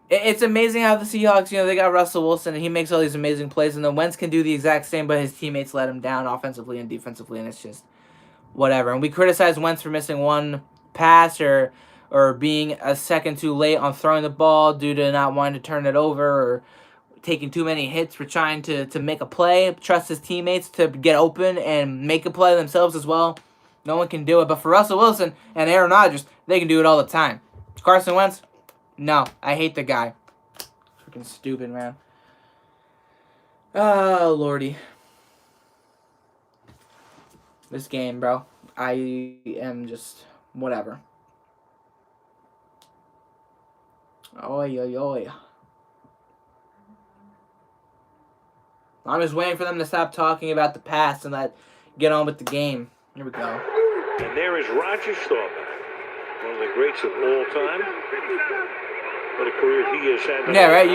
It's amazing how the Seahawks, they got Russell Wilson and he makes all these amazing plays, and then Wentz can do the exact same, but his teammates let him down offensively and defensively, and it's just whatever. And we criticize Wentz for missing one pass or being a second too late on throwing the ball due to not wanting to turn it over or taking too many hits for trying to make a play, trust his teammates to get open and make a play themselves as well. No one can do it. But for Russell Wilson and Aaron Rodgers, they can do it all the time. Carson Wentz, no. I hate the guy. Freaking stupid, man. Oh, Lordy. This game, bro. I am just whatever. Oy, oy, oy. I'm just waiting for them to stop talking about the past and get on with the game. Here we go. And there is Roger Staubach, one of the greats of all time. What a career he has had. Yeah, right.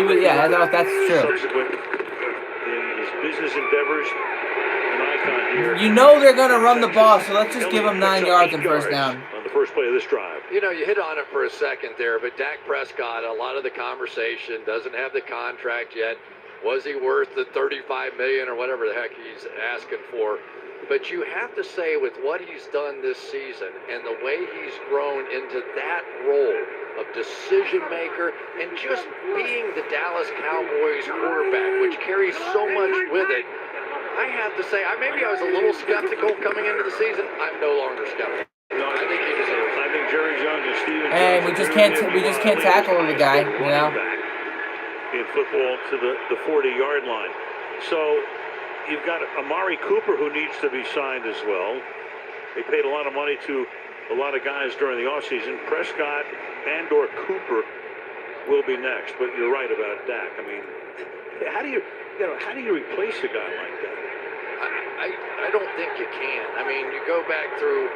That's true. Subsequent in his business endeavors, an icon here. You know they're gonna run the ball, so let's just give them 9 yards and first down. On the first play of this drive. You hit on it for a second there, but Dak Prescott, a lot of the conversation, doesn't have the contract yet. Was he worth the $35 million or whatever the heck he's asking for? But you have to say, with what he's done this season and the way he's grown into that role of decision maker and just being the Dallas Cowboys quarterback, which carries so much with it, I have to say, maybe I was a little skeptical coming into the season. I'm no longer skeptical. No, I think he deserves it. I think Jerry Jones and Steven. And we just can't tackle the guy, in football to the 40-yard line. So you've got Amari Cooper, who needs to be signed as well. They paid a lot of money to a lot of guys during the offseason. Prescott and or Cooper will be next. But you're right about Dak. I mean, how do you replace a guy like that? I don't think you can. I mean, you go back through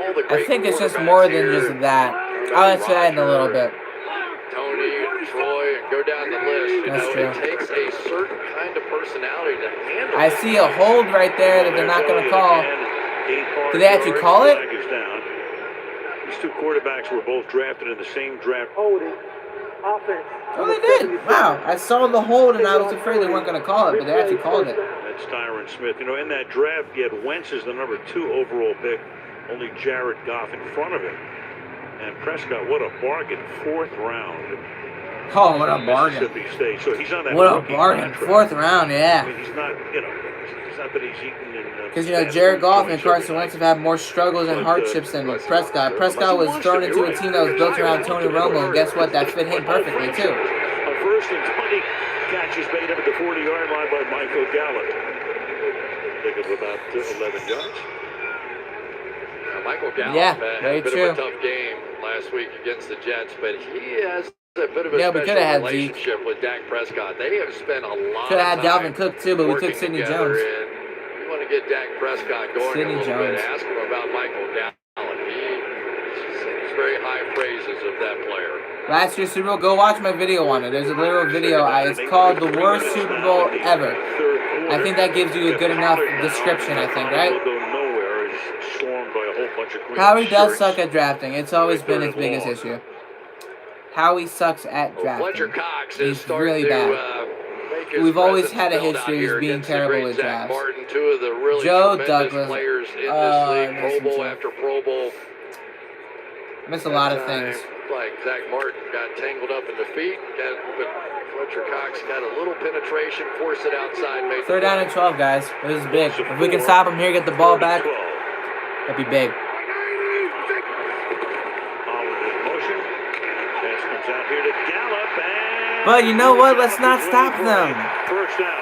all the great I think it's just more than just that. I'll answer that in a little bit. Tony, Troy, and go down the list. That's true. It takes a certain kind of personality to handle. I see a hold right there that they're not going to call. Did they actually call it? These two quarterbacks were both drafted in the same draft. Holding Offense. Oh, they did. Wow. I saw the hold, and I was afraid they weren't going to call it, but they actually called it. That's Tyron Smith. You know, in that draft, you had Wentz as the number 2 overall pick, only Jared Goff in front of him. And Prescott, what a bargain, 4th round. Oh, what a bargain. Mississippi State. So he's on that What a rookie bargain. contract. 4th round, I yeah. mean, he's not, you know, it's not that he's eating in... Because, you know, Jared Goff and Carson Wentz have had more struggles and hardships than Prescott. Prescott was thrown into a team that was built around Tony Romo, and guess what? That fit him perfectly, too. A 1st and 20 catches made up at the 40-yard line by Michael Gallup. Pick up about 11 yards. Michael Gallup Yeah, had very a bit true. of a tough game last week against the Jets, but he has a bit of a Yeah, we coulda special had relationship with Dak Prescott. They have spent a lot Could of have had time Dalvin Cook, too, but we took working Sidney together, Jones. and you want to get Dak Prescott going Sidney a little Jones. bit. Ask him about Michael Gallup. He's very high praises of that player. Last year's Super Bowl, go watch my video on it. There's a literal video. It's called the worst Super Bowl ever. I think that gives you a good enough description, I think, right? Howie does suck at drafting. It's always been his biggest issue. Howie sucks at Fletcher drafting. Cox is He's starting really to bad. make his We've always presence had a felt history out of here being against the terrible great with Zach drafts. Martin, 2 of the really Joe tremendous Douglas. players in this Oh, league, I Pro miss him Bowl too. after Pro Bowl. I miss a lot of things. Like Zach Martin got tangled up in the feet, but Fletcher Cox got a little penetration, forced it outside, made 3rd down and 12, guys. This is big. If we can stop him here, get the ball back, that'd be big. But you know what? Let's not stop them. 1st down.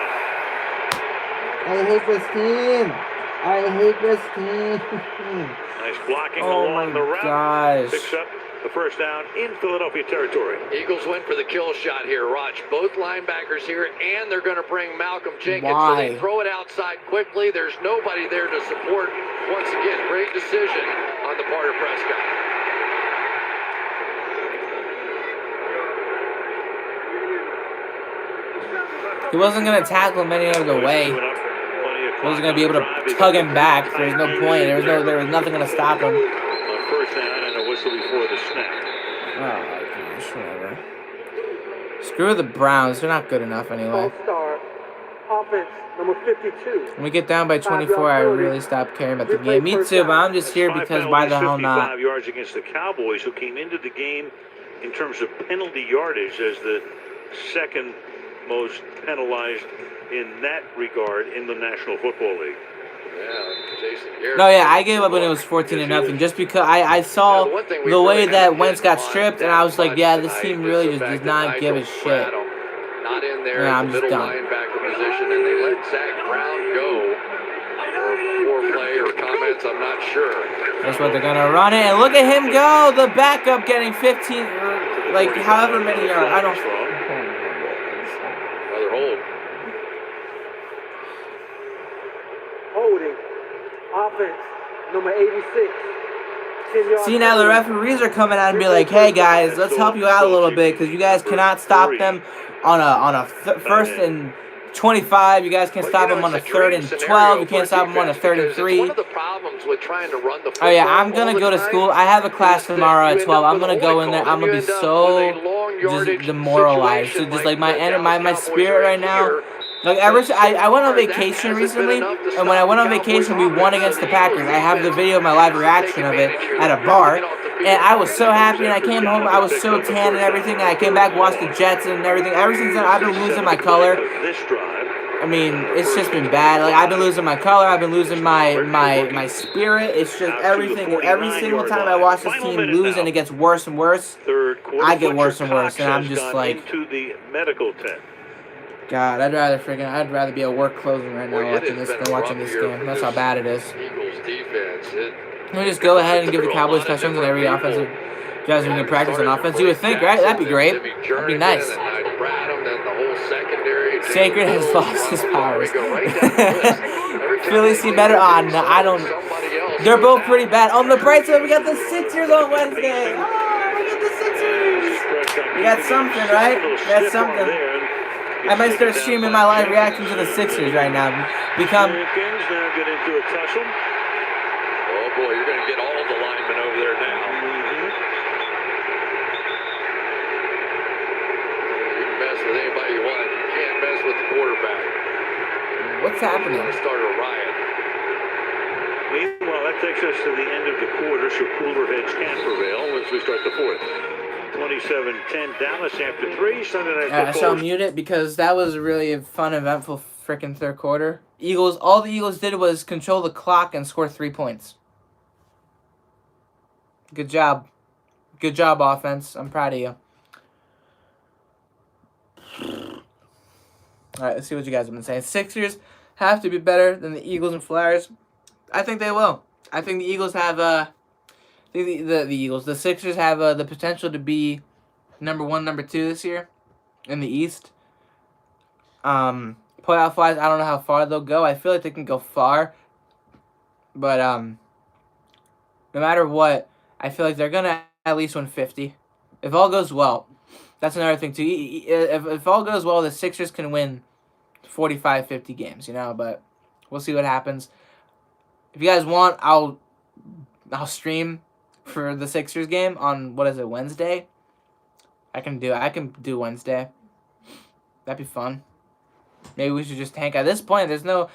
I hate this team. I hate this team. Nice blocking Oh along my the route. gosh. Picks up the 1st down in Philadelphia territory. Eagles went for the kill shot here. Watch both linebackers here, and they're going to bring Malcolm Jenkins. Why? So they throw it outside quickly. There's nobody there to support. Once again, great decision on the part of Prescott. He wasn't going to tackle him any other way. He wasn't going to be able to tug him back. There's no point. There was nothing going to stop him. 1st down and a whistle before the snap. Oh my gosh, whatever. Screw the Browns. They're not good enough anyway. All-star. Offense. Number 52. When we get down by 24, I really stop caring about the game. Me too, but I'm just here because why the hell not? 55 yards against the Cowboys, who came into the game in terms of penalty yardage as the 2nd most penalized in that regard in the National Football League. Yeah, Jason Garrett. No, yeah, I gave up when it was 14-0 just because I saw the way that Wentz got stripped, and I was like, yeah, this team really just does not give a shit. Not in there Yeah, in I'm the just middle done. linebacker position, and they let Zach Brown go. Or poor play or comments, I'm not sure. That's what they're gonna run it, and look at him go! The backup getting 15, like however many yards. I don't. Another hold. Holding. Offense. Number 86. 10 yards. See, now the referees are coming out and be like, hey guys, let's help you out a little bit because you guys cannot stop them on a 1st and 25. You guys can't stop them on a 3rd and 12. You can't stop them on a 3rd and 3. One of the problems with trying to run the Oh yeah, I'm gonna go to school. I have a class tomorrow at 12. I'm gonna go in there. I'm gonna be so just demoralized. So just like my spirit right now. Like I went on vacation recently, and when I went on vacation, we won against the Packers. I have the video of my live reaction of it at a bar, and I was so happy. And I came home, I was so tan and everything. And I came back, watched the Jets and everything. Ever since then, I've been losing my color. I mean, it's just been bad. Like I've been losing my color. I've been losing my spirit. It's just everything. And every single time I watch this team lose, and it gets worse and worse, I get worse and worse, and I'm just like. Into the medical tent. God, I'd rather be at work closing right now watching this than watching this game. That's how bad it is. Eagles defense. Can we just go ahead and give the Cowboys touchdowns on every offensive guys are going to practice on offense? You would think, right? That'd be great. That'd be nice. Sacred has lost his powers. Phillies seem better on. No, I don't. They're both pretty bad. On the bright side, we got the Sixers on Wednesday. Oh, we got the Sixers. We got something, right? We got something. I might start streaming my live reaction to the Sixers right now. Become. Americans now get into a tussle. Oh boy, you're going to get all the linemen over there now. What's happening? To start a riot. Meanwhile, that takes us to the end of the quarter, so cooler heads can prevail as we start the fourth. 27-10 Dallas after 3. Sunday Night Football. So mute it because that was a really fun, eventful freaking third quarter. All the Eagles did was control the clock and score 3 points. Good job. Good job, offense. I'm proud of you. All right, let's see what you guys have been saying. Sixers have to be better than the Eagles and Flyers. I think they will. I think the Eagles have the Sixers have the potential to be number 1, number 2 this year in the East. Playoff wise, I don't know how far they'll go. I feel like they can go far, but no matter what, I feel like they're gonna at least win 50. If all goes well, that's another thing too. If all goes well, the Sixers can win 45, 50 games, but we'll see what happens. If you guys want, I'll stream for the Sixers game on Wednesday. I can do Wednesday. That'd be fun. Maybe we should just tank. At this point, there's no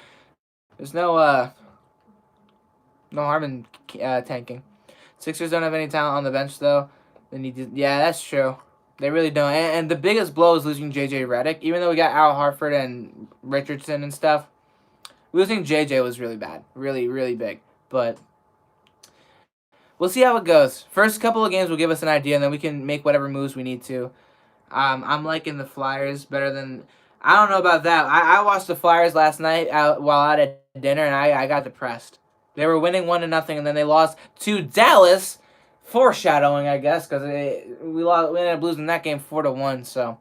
harm in tanking. Sixers don't have any talent on the bench though. They need to. Yeah, that's true. They really don't. And the biggest blow is losing J.J. Redick. Even though we got Al Horford and Richardson and stuff, losing J.J. was really bad. Really, really big. But we'll see how it goes. First couple of games will give us an idea, and then we can make whatever moves we need to. I'm liking the Flyers better than... I don't know about that. I watched the Flyers last night while out at dinner, and I got depressed. They were winning 1-0, and then they lost to Dallas. Foreshadowing, I guess, because we ended up losing that game 4-1. So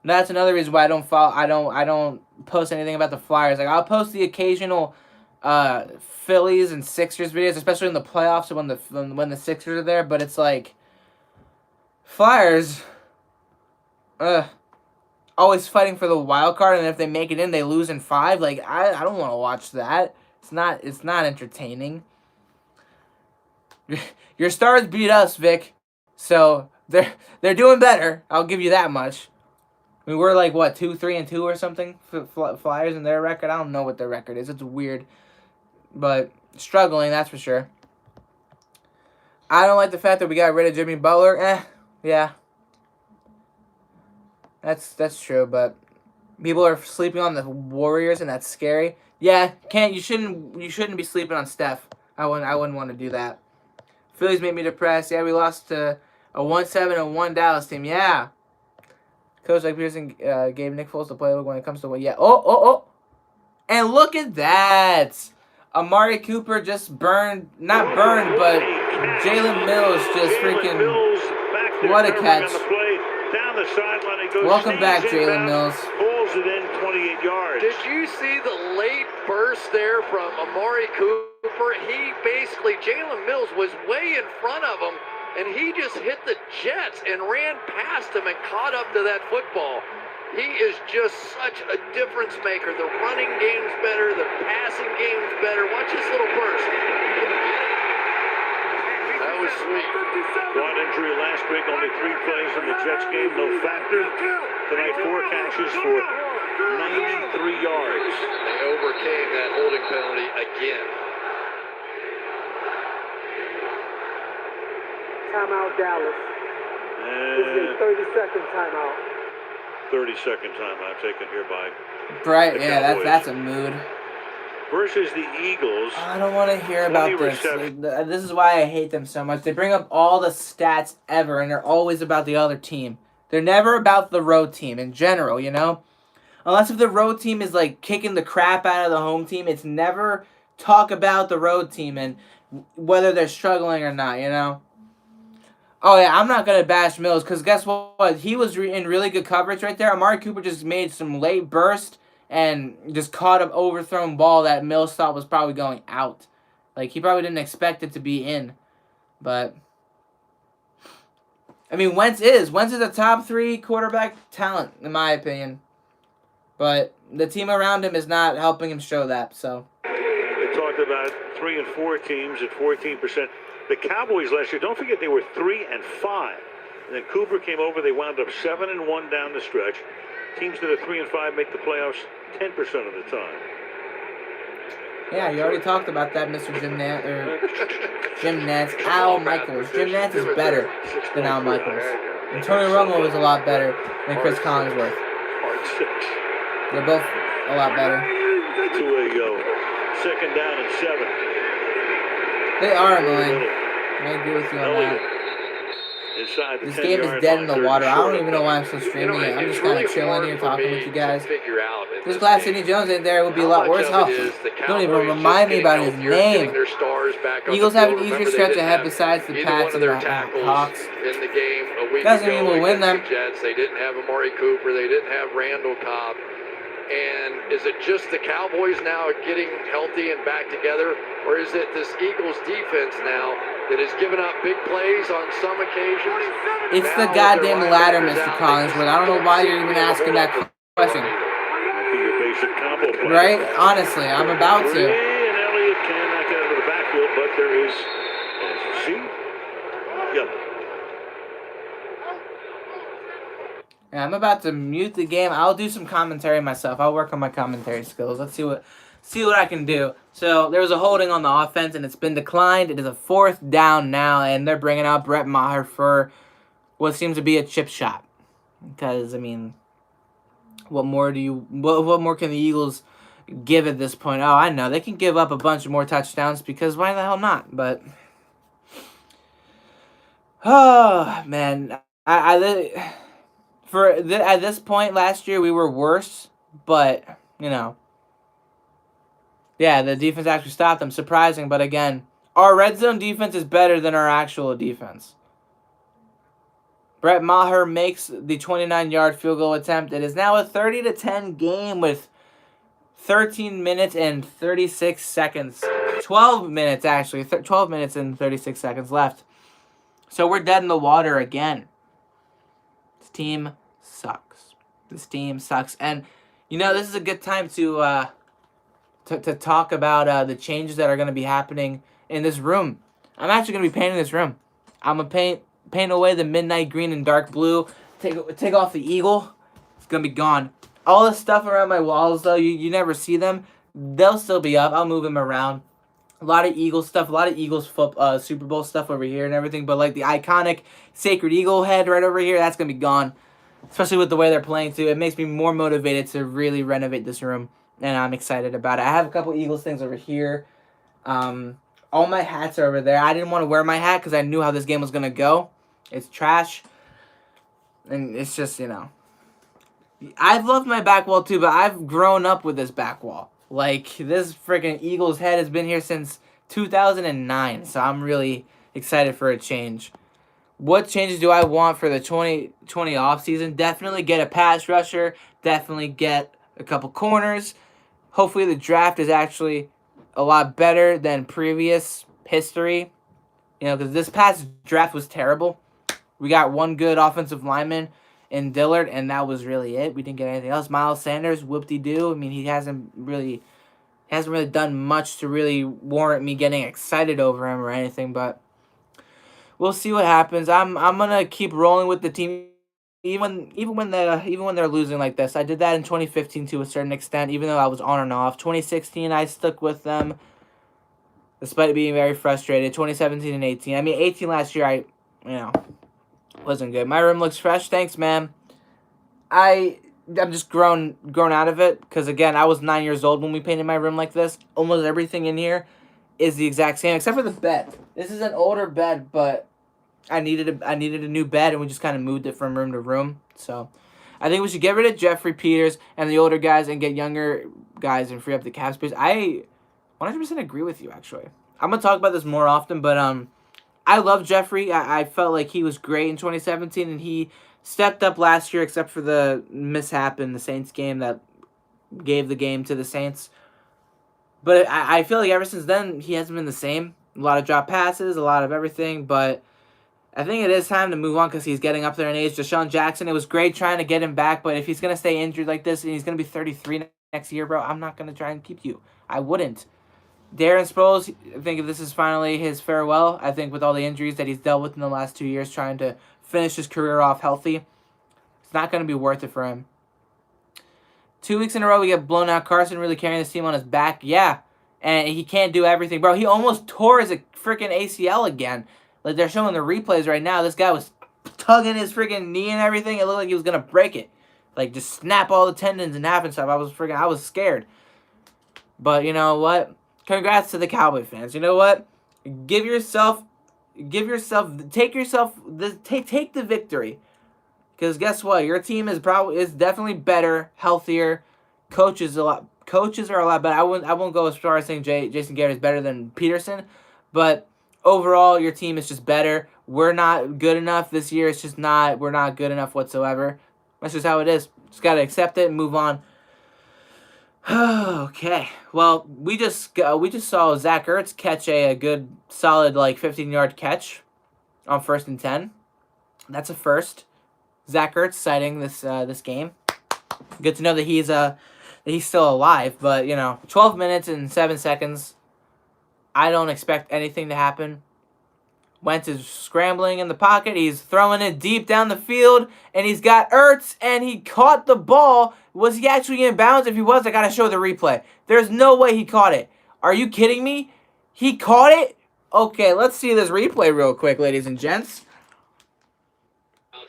that's another reason why I don't post anything about the Flyers. Like, I'll post the occasional Phillies and Sixers videos, especially in the playoffs when the Sixers are there. But it's like Flyers, always fighting for the wild card, and if they make it in, they lose in 5. Like, I don't want to watch that. It's not entertaining. Your Stars beat us, Vic. So they're doing better. I'll give you that much. We were like, what, 2-3-2 or something for Flyers in their record? I don't know what their record is. It's weird. But struggling, that's for sure. I don't like the fact that we got rid of Jimmy Butler. Yeah. That's true, but people are sleeping on the Warriors, and that's scary. Yeah, you shouldn't be sleeping on Steph. I wouldn't want to do that. Phillies made me depressed. Yeah, we lost to a 1-7-1 Dallas team. Yeah. Coach like Pearson gave Nick Foles the playbook when it comes to what. Yeah. Oh. And look at that. Amari Cooper just not burned, but Jalen Mills just freaking. What a catch. Welcome back, Jalen Mills. Pulls it in 28 yards. Did you see the late burst there from Amari Cooper? Jalen Mills was way in front of him, and he just hit the Jets and ran past him and caught up to that football. He is just such a difference maker. The running game's better, the passing game's better. Watch this little burst. That was sweet. Broad injury last week, only 3 plays in the Jets game, no factor. Tonight, 4 catches for 93 yards. They overcame that holding penalty again. Timeout, Dallas. This is a 30-second timeout. 30-second timeout taken here by Right, the yeah, Cowboys. that's a mood. Versus the Eagles. I don't want to hear about this. This is why I hate them so much. They bring up all the stats ever, and they're always about the other team. They're never about the road team in general, Unless if the road team is, like, kicking the crap out of the home team, it's never talk about the road team and whether they're struggling or not, Oh, yeah, I'm not going to bash Mills because guess what? He was in really good coverage right there. Amari Cooper just made some late burst and just caught an overthrown ball that Mills thought was probably going out. Like, he probably didn't expect it to be in. But, I mean, Wentz is a top 3 quarterback talent, in my opinion. But the team around him is not helping him show that, so. They talked about 3 and 4 teams at 14%. The Cowboys last year, don't forget they were 3 and 5. And then Cooper came over, they wound up 7 and 1 down the stretch. Teams that are 3 and 5 make the playoffs 10% of the time. Yeah, you already talked about that, Mr. Jim Nance, or Jim Nance. Al Michaels. Jim Nance is better than Al Michaels. And Tony Romo is a lot better than Chris Collinsworth. Hard 6. They're both a lot better. To a 2nd down and 7. They are annoying. I agree with you on that. Inside the This game is dead in the water. I don't even know why I'm still streaming it. I'm just kind of chilling here, talking with you guys. This glad Sidney Jones ain't there, it would be a lot worse. Hell, don't even remind me about his name. Eagles have an easier stretch ahead besides the Pats and the Hawks. In the game a week Doesn't mean ago we'll win them. against the Jets, they didn't have Amari Cooper, they didn't have Randall Cobb. And is it just the Cowboys now getting healthy and back together, or is it this Eagles defense now that has given up big plays on some occasions? It's the goddamn ladder, Mr. Collinsworth. I don't know why you're even asking that question. Your basic combo play. Right? Honestly, I'm about to. And Elliott cannot get into the backfield, but there is, as you see, yellow. Yeah, I'm about to mute the game. I'll do some commentary myself. I'll work on my commentary skills. Let's see what I can do. So there was a holding on the offense, and it's been declined. It is a 4th down now, and they're bringing out Brett Maher for what seems to be a chip shot. Because I mean, what more can the Eagles give at this point? Oh, I know they can give up a bunch of more touchdowns because why the hell not? But oh man, at this point last year, we were worse, but, you know, yeah, the defense actually stopped them. Surprising, but again, our red zone defense is better than our actual defense. Brett Maher makes the 29-yard field goal attempt. It is now a 30-10 game with 13 minutes and 36 seconds. 12 minutes, actually. 12 minutes and 36 seconds left. So we're dead in the water again. This team sucks. This team sucks. And, you know, this is a good time to talk about the changes that are going to be happening in this room. I'm actually going to be painting this room. I'm going to paint away the midnight green and dark blue. Take off the eagle. It's going to be gone. All the stuff around my walls, though, you never see them. They'll still be up. I'll move them around. A lot of Eagles stuff, a lot of Eagles Super Bowl stuff over here and everything, but like the iconic Sacred Eagle head right over here, that's going to be gone, especially with the way they're playing too. It makes me more motivated to really renovate this room, and I'm excited about it. I have a couple Eagles things over here. All my hats are over there. I didn't want to wear my hat because I knew how this game was going to go. It's trash, and it's just, you know. I've loved my back wall too, but I've grown up with this back wall. Like, this freaking Eagles head has been here since 2009, so I'm really excited for a change. What changes do I want for the 2020 offseason? Definitely get a pass rusher. Definitely get a couple corners. Hopefully the draft is actually a lot better than previous history. You know, because this past draft was terrible. We got one good offensive lineman in Dillard, and that was really it. We didn't get anything else. Miles Sanders, whoop-de-doo. I mean, he hasn't really done much to really warrant me getting excited over him or anything, but we'll see what happens. I'm gonna keep rolling with the team, even when they're losing like this. I did that in 2015 to a certain extent, even though I was on and off. 2016, I stuck with them, despite being very frustrated. 2017 and 18. I mean, 18 last year, wasn't good. My room looks fresh. Thanks, man. I'm just grown out of it because, again, I was 9 years old when we painted my room like this. Almost everything in here is the exact same except for the bed. This is an older bed, but I needed a new bed, and we just kind of moved it from room to room. So I think we should get rid of Jeffrey Peters and the older guys and get younger guys and free up the cap space. I 100% agree with you, actually. I'm going to talk about this more often, but I love Jeffrey. I felt like he was great in 2017, and he stepped up last year except for the mishap in the Saints game that gave the game to the Saints. But I feel like ever since then, he hasn't been the same. A lot of drop passes, a lot of everything, but I think it is time to move on because he's getting up there in age. Deshaun Jackson, it was great trying to get him back, but if he's going to stay injured like this and he's going to be 33 next year, bro, I'm not going to try and keep you. I wouldn't. Darren Sproles, I think if this is finally his farewell, I think with all the injuries that he's dealt with in the last 2 years trying to finish his career off healthy, it's not going to be worth it for him. 2 weeks in a row we get blown out. Carson really carrying this team on his back. Yeah. And he can't do everything. Bro, he almost tore his freaking ACL again. Like, they're showing the replays right now. This guy was tugging his freaking knee and everything. It looked like he was going to break it. Like, just snap all the tendons in half and stuff. I was scared. But you know what? Congrats to the Cowboy fans. You know what? Take the victory. Because guess what? Your team is definitely better, healthier. Coaches are a lot better. I won't go as far as saying Jason Garrett is better than Peterson, but overall your team is just better. We're not good enough this year. It's just not. We're not good enough whatsoever. That's just how it is. Just gotta accept it and move on. Okay. Well, we just saw Zach Ertz catch a good solid 15-yard catch on 1st and 10. That's a first. Zach Ertz citing this game. Good to know that he's still alive. But 12 minutes and 7 seconds. I don't expect anything to happen. Wentz is scrambling in the pocket. He's throwing it deep down the field, and he's got Ertz, and he caught the ball. Was he actually in bounds? If he was, I gotta show the replay. There's no way he caught it. Are you kidding me? He caught it? Okay, let's see this replay real quick, ladies and gents.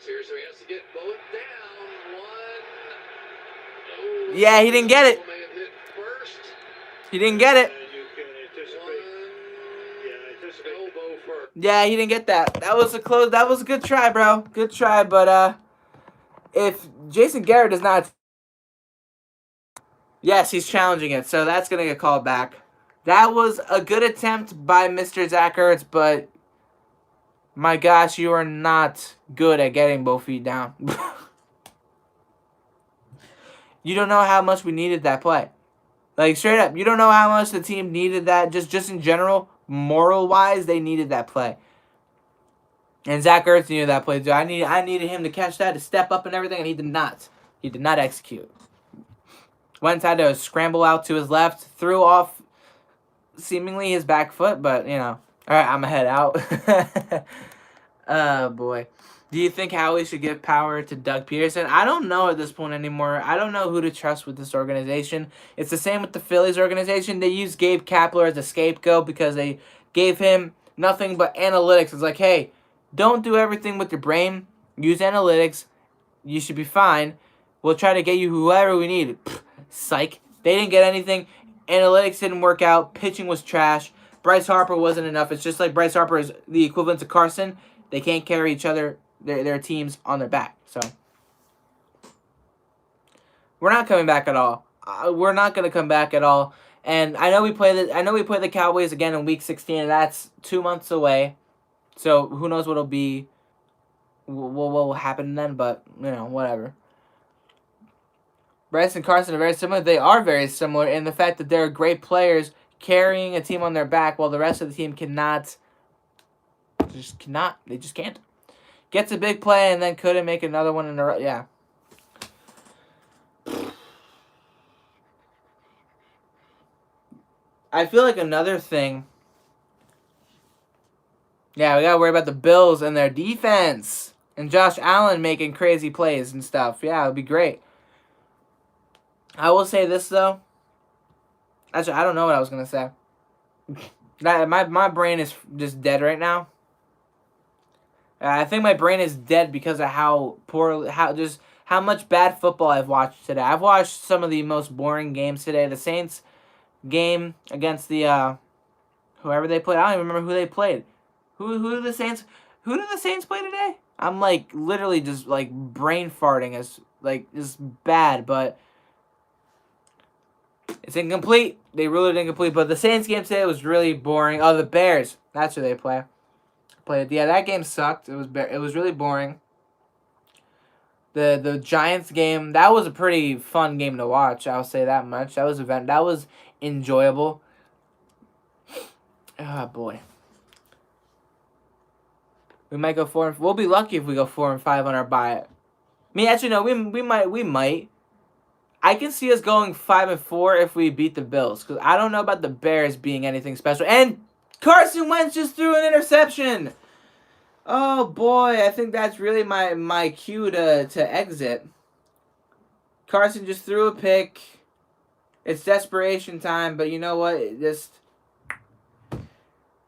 Here, so he has to get both down. One. Oh, yeah, he didn't get it. He didn't get it. Yeah, he didn't get that. That was a good try, bro. Good try, but if Jason Garrett does not, yes, he's challenging it, so that's gonna get called back. That was a good attempt by Mr. Zach Ertz, but my gosh, you are not good at getting both feet down. You don't know how much we needed that play. Like, straight up, you don't know how much the team needed that. Just in general, moral-wise, they needed that play. And Zach Ertz needed that play, too. I needed him to catch that, to step up and everything, and he did not. He did not execute. Wentz had to scramble out to his left, threw off seemingly his back foot, but, All right, I'm going to head out. Oh, boy. Do you think Howie should give power to Doug Peterson? I don't know at this point anymore. I don't know who to trust with this organization. It's the same with the Phillies organization. They used Gabe Kapler as a scapegoat because they gave him nothing but analytics. It's like, hey, don't do everything with your brain. Use analytics. You should be fine. We'll try to get you whoever we need. Pfft, psych. They didn't get anything. Analytics didn't work out. Pitching was trash. Bryce Harper wasn't enough. It's just like Bryce Harper is the equivalent to Carson. They can't carry each other, their teams on their back. So we're not coming back at all. We're not going to come back at all. And I know we play the Cowboys again in Week 16, and that's 2 months away. So who knows what'll be, what will happen then? But whatever. Bryce and Carson are very similar. They are very similar in the fact that they're great players carrying a team on their back, while the rest of the team cannot. They just can't. Gets a big play and then couldn't make another one in a row. Yeah. I feel like another thing. Yeah, we got to worry about the Bills and their defense. And Josh Allen making crazy plays and stuff. Yeah, it would be great. I will say this, though. Actually, I don't know what I was going to say. My brain is just dead right now. I think my brain is dead because of how much bad football I've watched today. I've watched some of the most boring games today. The Saints game against the whoever they played. I don't even remember who they played. Who did the Saints play today? I'm literally just brain farting as just bad, but it's incomplete. They ruled it incomplete. But the Saints game today was really boring. Oh, the Bears. That's who they play. Yeah, that game sucked. It was really boring. The Giants game, that was a pretty fun game to watch. I'll say that much. That was enjoyable. Oh boy. We might go 4. We'll be lucky if we go 4-5 on our bye. Actually no, we might. I can see us going 5-4 if we beat the Bills, because I don't know about the Bears being anything special. And Carson Wentz just threw an interception. Oh boy, I think that's really my cue to exit. Carson just threw a pick. It's desperation time, but you know what?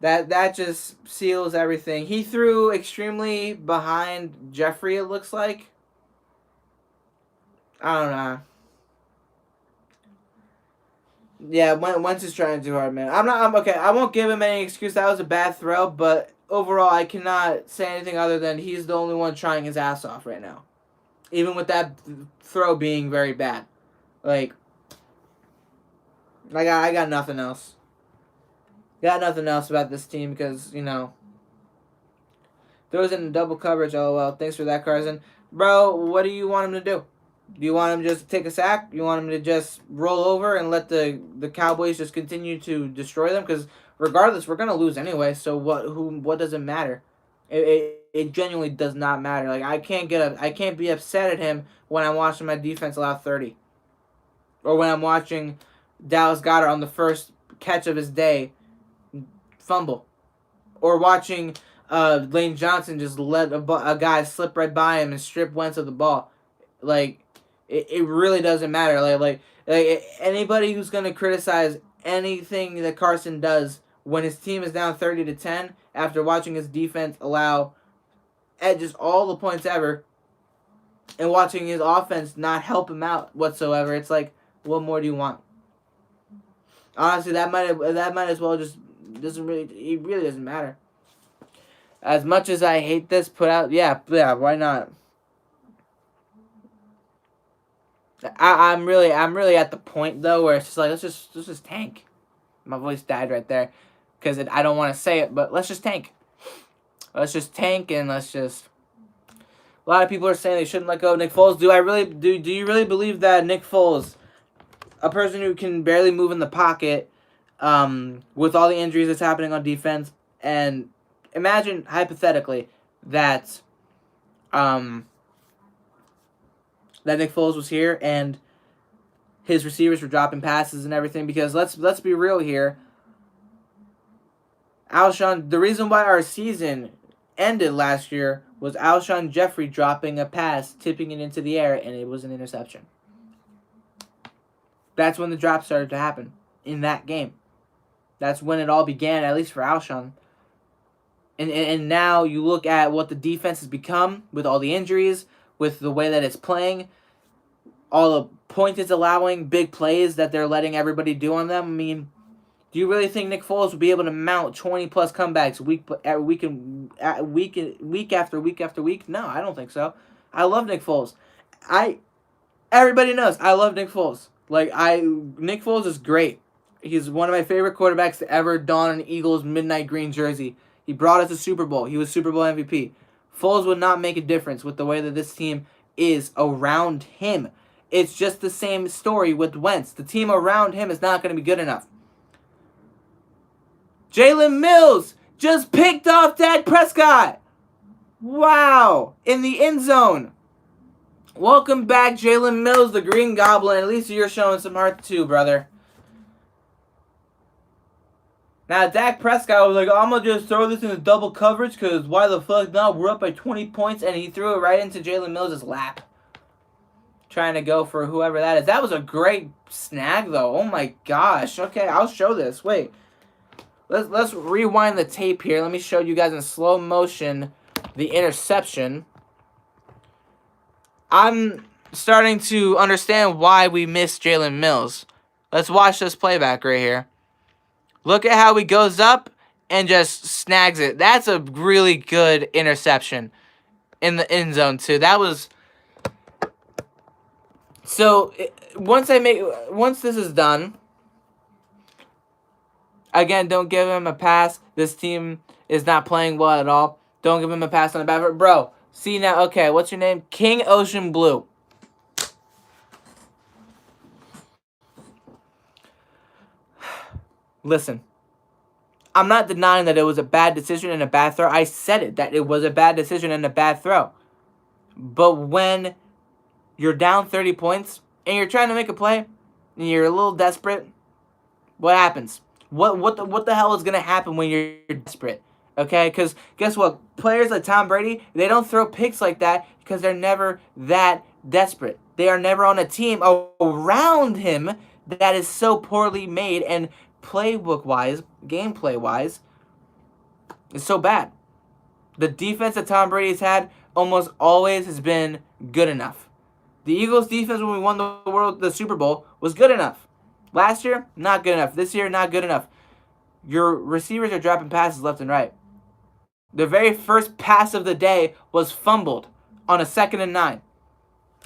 That just seals everything. He threw extremely behind Jeffrey, it looks like. I don't know. Yeah, Wentz is trying too hard, man. I'm okay. I won't give him any excuse. That was a bad throw, but overall, I cannot say anything other than he's the only one trying his ass off right now. Even with that throw being very bad. Like, I got nothing else. Got nothing else about this team because, you know, throws in double coverage. Oh, well, thanks for that, Carson. Bro, what do you want him to do? Do you want him to just take a sack? You want him to just roll over and let the Cowboys just continue to destroy them? Because regardless, we're gonna lose anyway. So what does it matter? It genuinely does not matter. Like I can't be upset at him when I'm watching my defense allow 30, or when I'm watching Dallas Goedert on the first catch of his day fumble, or watching Lane Johnson just let a guy slip right by him and strip Wentz of the ball. Like. It really doesn't matter. Like anybody who's gonna criticize anything that Carson does when his team is down 30-10 after watching his defense allow at just all the points ever, and watching his offense not help him out whatsoever, it's like, what more do you want? Honestly, that might as well just doesn't really. It really doesn't matter. As much as I hate this, yeah, why not? I'm really at the point though where it's just like let's just tank. My voice died right there because I don't want to say it, but let's just tank. Let's just tank and let's just. A lot of people are saying they shouldn't let go of Nick Foles. Do you really believe that Nick Foles, a person who can barely move in the pocket, with all the injuries that's happening on defense, and imagine hypothetically that Nick Foles was here and his receivers were dropping passes and everything, because let's be real here. The reason why our season ended last year was Alshon Jeffrey dropping a pass, tipping it into the air, and it was an interception. That's when the drop started to happen in that game. That's when it all began, at least for Alshon. And now you look at what the defense has become with all the injuries, with the way that it's playing, all the points it's allowing, big plays that they're letting everybody do on them. I mean, do you really think Nick Foles will be able to mount 20-plus comebacks week after week after week? No, I don't think so. I love Nick Foles. Everybody knows I love Nick Foles. Nick Foles is great. He's one of my favorite quarterbacks to ever don an Eagles midnight green jersey. He brought us a Super Bowl. He was Super Bowl MVP. Foles would not make a difference with the way that this team is around him. It's just the same story with Wentz. The team around him is not going to be good enough. Jalen Mills just picked off Dak Prescott. Wow. In the end zone. Welcome back, Jalen Mills, the Green Goblin. At least you're showing some heart too, brother. Now, Dak Prescott was like, I'm going to just throw this into double coverage because why the fuck not? We're up by 20 points, and he threw it right into Jalen Mills' lap. Trying to go for whoever that is. That was a great snag, though. Oh, my gosh. Okay, I'll show this. Wait. Let's rewind the tape here. Let me show you guys in slow motion the interception. I'm starting to understand why we missed Jalen Mills. Let's watch this playback right here. Look at how he goes up and just snags it. That's a really good interception in the end zone, too. That was... So, once this is done... Again, don't give him a pass. This team is not playing well at all. Don't give him a pass on the back. Bro, see now, okay, what's your name? King Ocean Blue. Listen, I'm not denying that it was a bad decision and a bad throw. I said it, that it was a bad decision and a bad throw. But when you're down 30 points and you're trying to make a play and you're a little desperate, what happens? What the hell is going to happen when you're desperate? Okay? Because guess what? Players like Tom Brady, they don't throw picks like that because they're never that desperate. they are never on a team around him that is so poorly made and playbook-wise, gameplay-wise, is so bad. The defense that Tom Brady's had almost always has been good enough. The Eagles' defense when we won the Super Bowl was good enough. Last year, not good enough. This year, not good enough. Your receivers are dropping passes left and right. The very first pass of the day was fumbled on a 2nd and 9.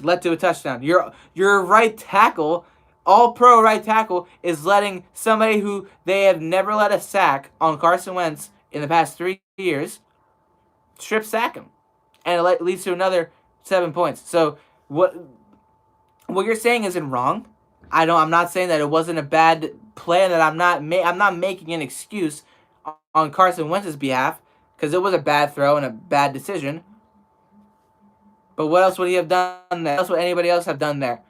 Led to a touchdown. Your right tackle, all-pro right tackle, is letting somebody who they have never let a sack on Carson Wentz in the past 3 years strip sack him. And it leads to another 7 points. So what you're saying isn't wrong. I'm not saying that it wasn't a bad play and that I'm not making an excuse on Carson Wentz's behalf because it was a bad throw and a bad decision. But what else would he have done there? What else would anybody else have done there?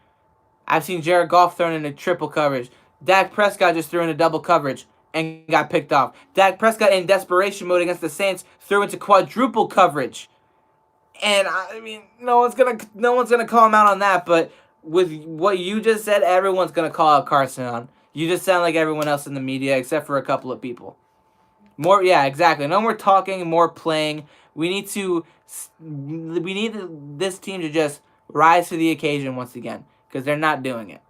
I've seen Jared Goff thrown into triple coverage. Dak Prescott just threw into double coverage and got picked off. Dak Prescott in desperation mode against the Saints threw into quadruple coverage. And I mean, no one's gonna call him out on that, but with what you just said, everyone's gonna call out Carson on. You just sound like everyone else in the media, except for a couple of people. More, yeah, exactly. No more talking, more playing. We need this team to just rise to the occasion once again, because they're not doing it.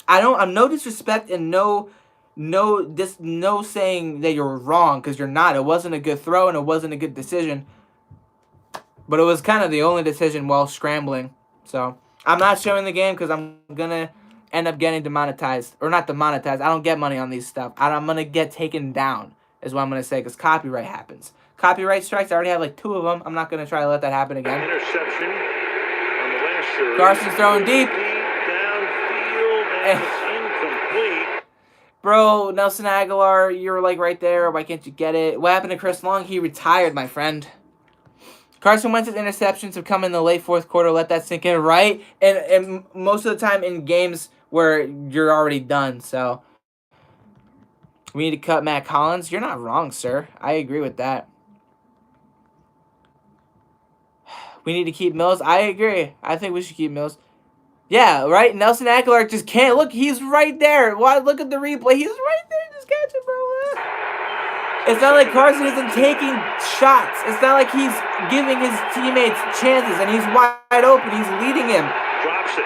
I'm no disrespect and no saying that you're wrong, because you're not. It wasn't a good throw and it wasn't a good decision. But it was kind of the only decision while scrambling. So I'm not showing the game because I'm going to end up getting demonetized. Or not demonetized. I don't get money on these stuff. I'm going to get taken down is what I'm going to say because copyright happens. Copyright strikes, I already have like 2 of them. I'm not going to try to let that happen again. Interception on the last series. Carson's throwing deep. Downfield and it's incomplete. Bro, Nelson Aguilar, you're like right there. Why can't you get it? What happened to Chris Long? He retired, my friend. Carson Wentz's interceptions have come in the late 4th quarter. Let that sink in, right? And most of the time in games where you're already done. So we need to cut Matt Collins. You're not wrong, sir. I agree with that. We need to keep Mills. I agree. I think we should keep Mills. Yeah, right? Nelson Aguilar just can't. Look, he's right there. Why? Look at the replay. He's right there. Just catch it, bro. It's not like Carson isn't taking shots. It's not like he's giving his teammates chances and he's wide open. He's leading him. Drops it.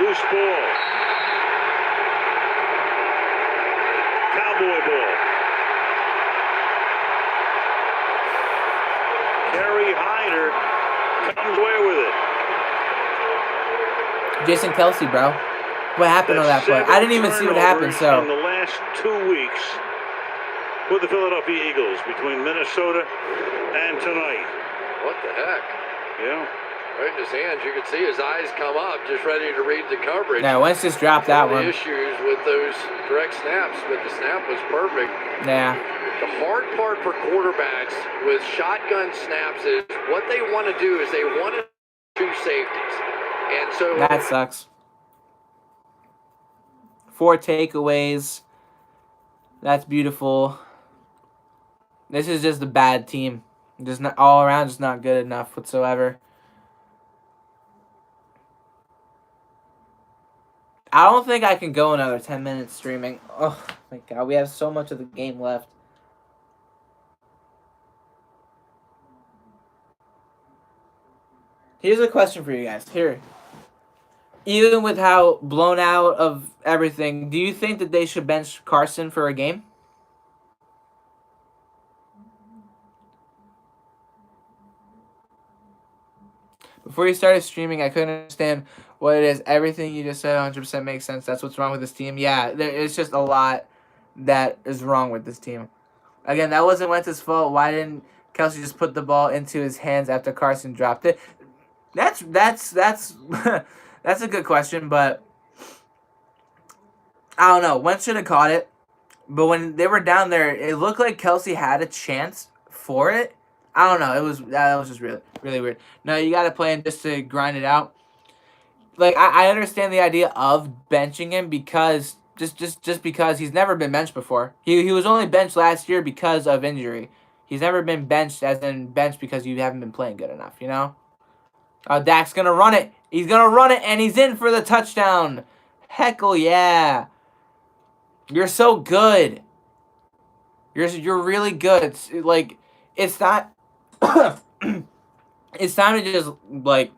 Loose ball. Cowboy ball. Kerry Hyder comes away with it. Jason Kelsey, bro. What happened on that play? I didn't even see what happened, so. In the last 2 weeks with the Philadelphia Eagles between Minnesota and tonight. What the heck? Yeah. Right in his hands, you could see his eyes come up, just ready to read the coverage. Yeah, Wentz just dropped that one. The issues with those direct snaps, but the snap was perfect. Yeah. The hard part for quarterbacks with shotgun snaps is what they want to do is they want to do safeties. And so that sucks. 4 takeaways. That's beautiful. This is just a bad team. Just not all around, just not good enough whatsoever. I don't think I can go another 10 minutes streaming. Oh my god, we have so much of the game left. Here's a question for you guys. Here. Even with how blown out of everything, do you think that they should bench Carson for a game? Before you started streaming, I couldn't understand what it is. Everything you just said 100% makes sense. That's what's wrong with this team. Yeah, it's just a lot that is wrong with this team. Again, that wasn't Wentz's fault. Why didn't Kelsey just put the ball into his hands after Carson dropped it? That's that's a good question, but I don't know. Wentz should have caught it, but when they were down there, it looked like Kelsey had a chance for it. I don't know. That was just really, really weird. No, you got to play him just to grind it out. Like I understand the idea of benching him because just because he's never been benched before. He was only benched last year because of injury. He's never been benched as in benched because you haven't been playing good enough. You know. Dak's gonna run it. He's gonna run it, and he's in for the touchdown. Heckle yeah! You're so good. You're really good. It's not. It's time to just like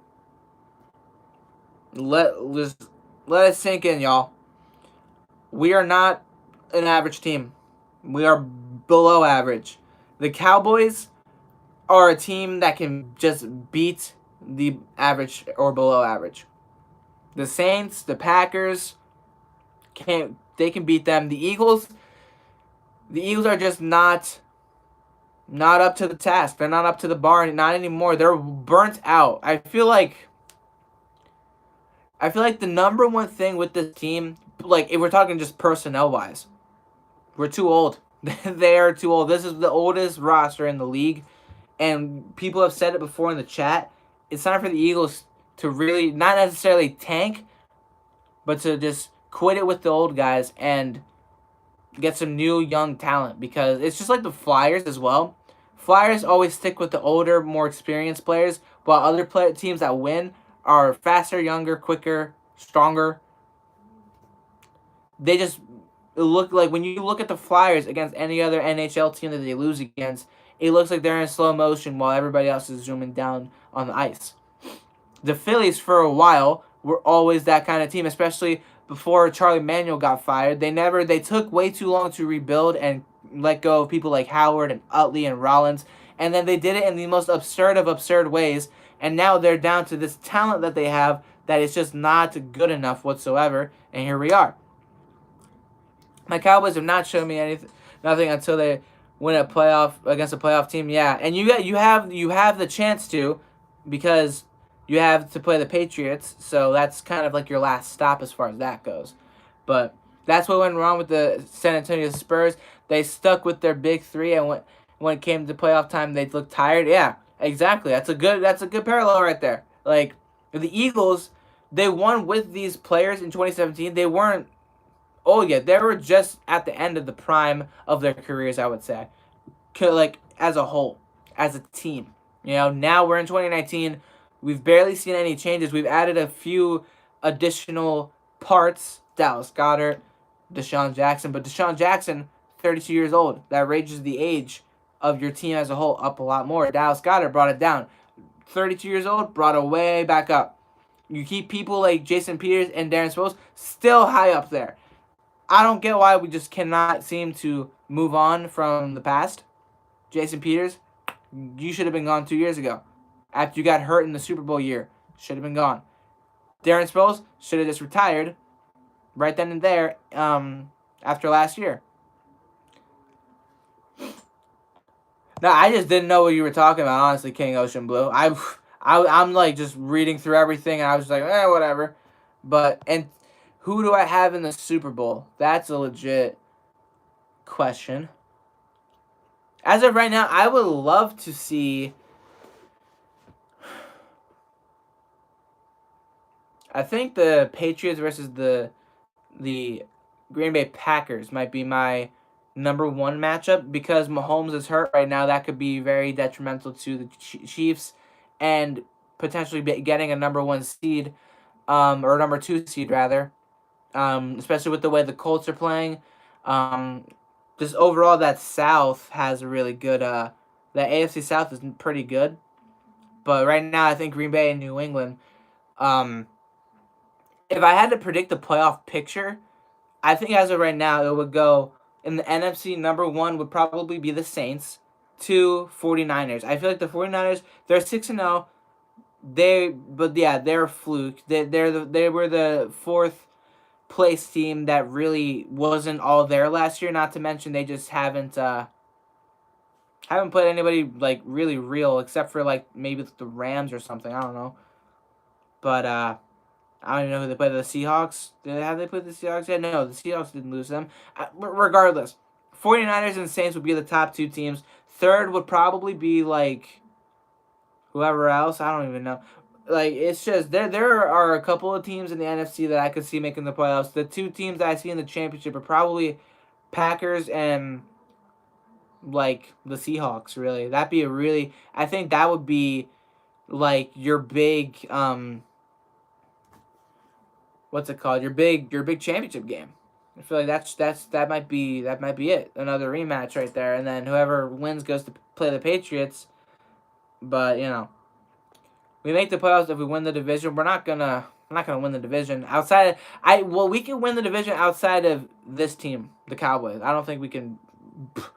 let it sink in, y'all. We are not an average team. We are below average. The Cowboys are a team that can just beat the average or below average. The Saints, the Packers, can beat them. The Eagles are just not up to the task. They're not up to the bar, not anymore. They're burnt out. I feel like the number one thing with this team, like if we're talking just personnel wise, we're too old. They are too old. This is the oldest roster in the league, and people have said it before in the chat. It's time for the Eagles to really not necessarily tank, but to just quit it with the old guys and get some new young talent, because it's just like the Flyers as well. Flyers always stick with the older, more experienced players, while other teams that win are faster, younger, quicker, stronger. They just look like, when you look at the Flyers against any other NHL team that they lose against, it looks like they're in slow motion while everybody else is zooming down on the ice. The Phillies, for a while, were always that kind of team, especially before Charlie Manuel got fired. They took way too long to rebuild and let go of people like Howard and Utley and Rollins, and then they did it in the most absurd of absurd ways, and now they're down to this talent that they have that is just not good enough whatsoever, and here we are. My Cowboys have not shown me nothing until they win a playoff against a playoff team. Yeah, and you have the chance to, because you have to play the Patriots, so that's kind of like your last stop as far as that goes. But that's what went wrong with the San Antonio Spurs. They stuck with their big three, and when it came to playoff time, they looked tired. Yeah, exactly. That's a good parallel right there. Like the Eagles, they won with these players in 2017. They weren't. Oh yeah, they were just at the end of the prime of their careers, I would say. Like as a whole, as a team. Now we're in 2019. We've barely seen any changes. We've added a few additional parts. Dallas Goedert, Deshaun Jackson. But Deshaun Jackson, 32 years old. That raises the age of your team as a whole up a lot more. Dallas Goedert brought it down. 32 years old, brought it way back up. You keep people like Jason Peters and Darren Sproles still high up there. I don't get why we just cannot seem to move on from the past. Jason Peters, you should have been gone 2 years ago. After you got hurt in the Super Bowl year, should have been gone. Darren Sproles should have just retired right then and there after last year. No, I just didn't know what you were talking about, honestly, King Ocean Blue. I'm like just reading through everything, and I was just like, whatever. And who do I have in the Super Bowl? That's a legit question. As of right now, I would love to see. I think the Patriots versus the Green Bay Packers might be my number one matchup, because Mahomes is hurt right now. That could be very detrimental to the Chiefs and potentially getting a number one seed, or number two seed rather, especially with the way the Colts are playing. Just overall, that South has a really good. The AFC South is pretty good, but right now I think Green Bay and New England. If I had to predict the playoff picture, I think as of right now it would go in the NFC. Number one would probably be the Saints. 2, 49ers. I feel like the 49ers, they're 6-0. They're a fluke. They were the fourth place team that really wasn't all there last year. Not to mention they just haven't played anybody like really real, except for like maybe the Rams or something. I don't know. But I don't even know who they played. The Seahawks? Have they played the Seahawks yet? No, the Seahawks didn't lose them. Regardless, 49ers and Saints would be the top two teams. Third would probably be like whoever else. I don't even know. Like, it's just there are a couple of teams in the NFC that I could see making the playoffs. The two teams that I see in the championship are probably Packers and like the Seahawks. Really, I think that would be like your big what's it called? Your big championship game. I feel like that might be it. Another rematch right there, and then whoever wins goes to play the Patriots. But we make the playoffs if we win the division. We're not gonna win the division outside. We can win the division outside of this team, the Cowboys. I don't think we can.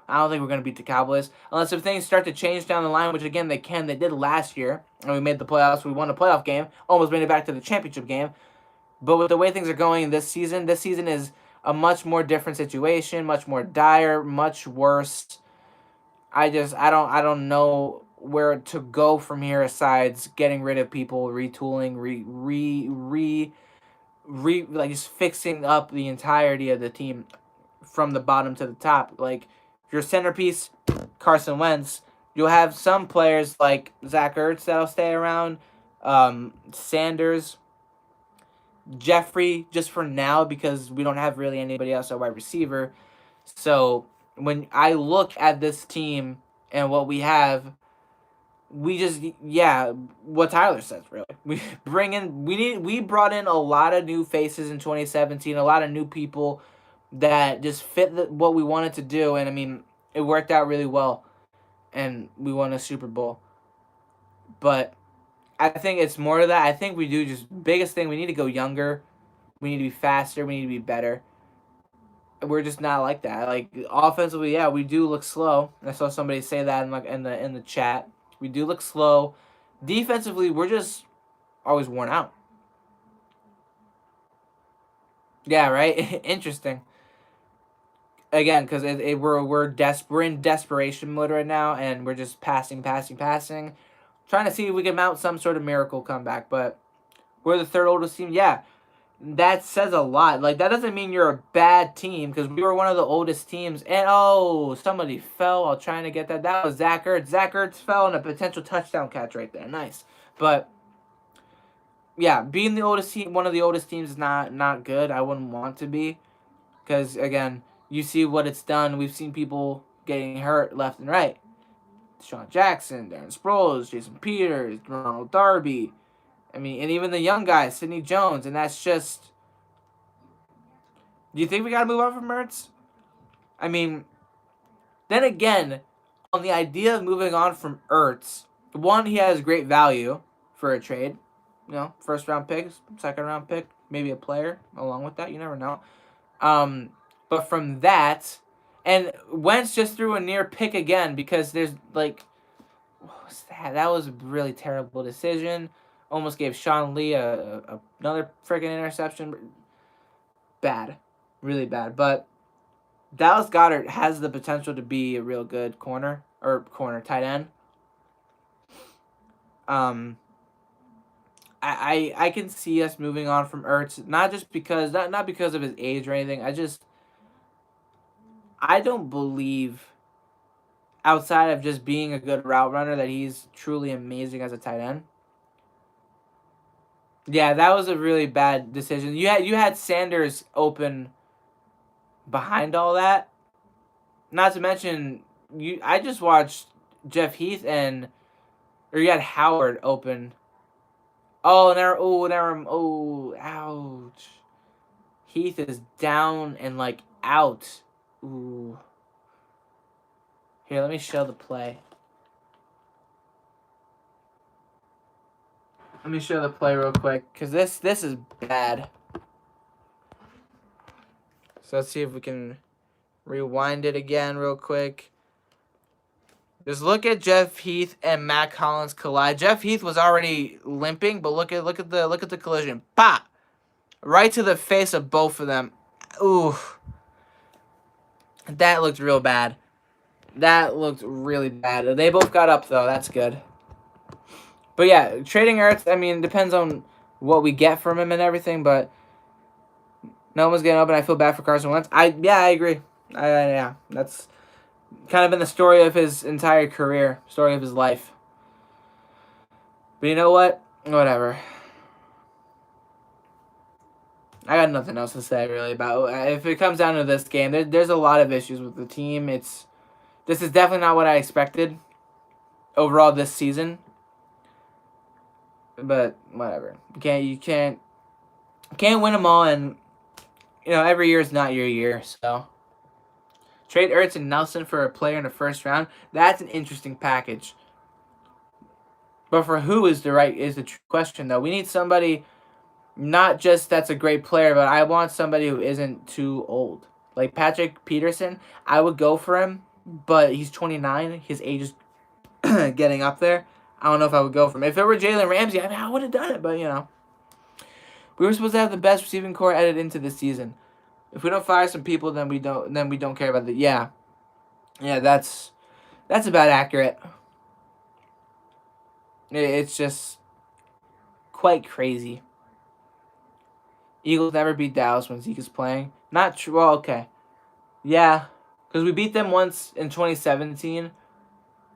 I don't think we're gonna beat the Cowboys unless if things start to change down the line, which again they can. They did last year, and we made the playoffs. We won a playoff game, almost made it back to the championship game. But with the way things are going this season is a much more different situation, much more dire, much worse. I don't know where to go from here asides getting rid of people, retooling, like just fixing up the entirety of the team from the bottom to the top. Like your centerpiece, Carson Wentz, you'll have some players like Zach Ertz that'll stay around, Sanders, Jeffrey, just for now because we don't have really anybody else at wide receiver. So when I look at this team and what we have, we just what Tyler says really. We brought in a lot of new faces in 2017, a lot of new people that just fit what we wanted to do, and I mean it worked out really well, and we won a Super Bowl. But I think it's more to that. I think we do just biggest thing. We need to go younger. We need to be faster. We need to be better. We're just not like that. Like offensively, yeah, we do look slow. I saw somebody say that in the chat. We do look slow. Defensively, we're just always worn out. Yeah, right. Interesting. Again, because we're in desperation mode right now, and we're just passing, trying to see if we can mount some sort of miracle comeback. But we're the third oldest team. Yeah, that says a lot. Like that doesn't mean you're a bad team because we were one of the oldest teams. And somebody fell while trying to get that. That was Zach Ertz. Zach Ertz fell on a potential touchdown catch right there. Nice, but yeah, being the oldest team, one of the oldest teams, is not good. I wouldn't want to be, because again, you see what it's done. We've seen people getting hurt left and right. Deshaun Jackson, Darren Sproles, Jason Peters, Ronald Darby. I mean, and even the young guys, Sidney Jones, and that's just. Do you think we gotta move on from Ertz? I mean, then again, on the idea of moving on from Ertz, one, he has great value for a trade. First round pick, second round pick, maybe a player along with that. You never know. But from that, and Wentz just threw a near pick again because there's like, what was that? That was a really terrible decision. Almost gave Sean Lee another freaking interception. Bad, really bad. But Dallas Goedert has the potential to be a real good tight end. I can see us moving on from Ertz, not because of his age or anything. I don't believe, outside of just being a good route runner, that he's truly amazing as a tight end. Yeah, that was a really bad decision. You had Sanders open behind all that. Not to mention, I just watched Jeff Heath or you had Howard open. Ouch. Heath is down and out. Ooh. Here, let me show the play. Let me show the play real quick, because this is bad. So let's see if we can rewind it again real quick. Just look at Jeff Heath and Matt Collins collide. Jeff Heath was already limping, but look at the collision. Pop! Right to the face of both of them. Ooh. That looked real bad. That looked really bad. They both got up though. That's good. But yeah, trading Ertz, I mean, depends on what we get from him and everything, but no one's getting up, and I feel bad for Carson Wentz. I agree. Yeah, that's kind of been the story of his entire career, story of his life. But you know what? Whatever. I got nothing else to say really about if it comes down to this game. There's a lot of issues with the team. This is definitely not what I expected overall this season. But whatever. You can't win them all, and every year is not your year. So trade Ertz and Nelson for a player in the first round. That's an interesting package. But for who is the true question though? We need somebody not just that's a great player, but I want somebody who isn't too old. Like Patrick Peterson, I would go for him, but he's 29. His age is getting up there. I don't know if I would go for him. If it were Jalen Ramsey, I would have done it, but we were supposed to have the best receiving core added into the season. If we don't fire some people, then we don't care about the yeah, that's about accurate. It's just quite crazy. Eagles never beat Dallas when Zeke is playing. Not true. Well, okay. Yeah, because we beat them once in 2017.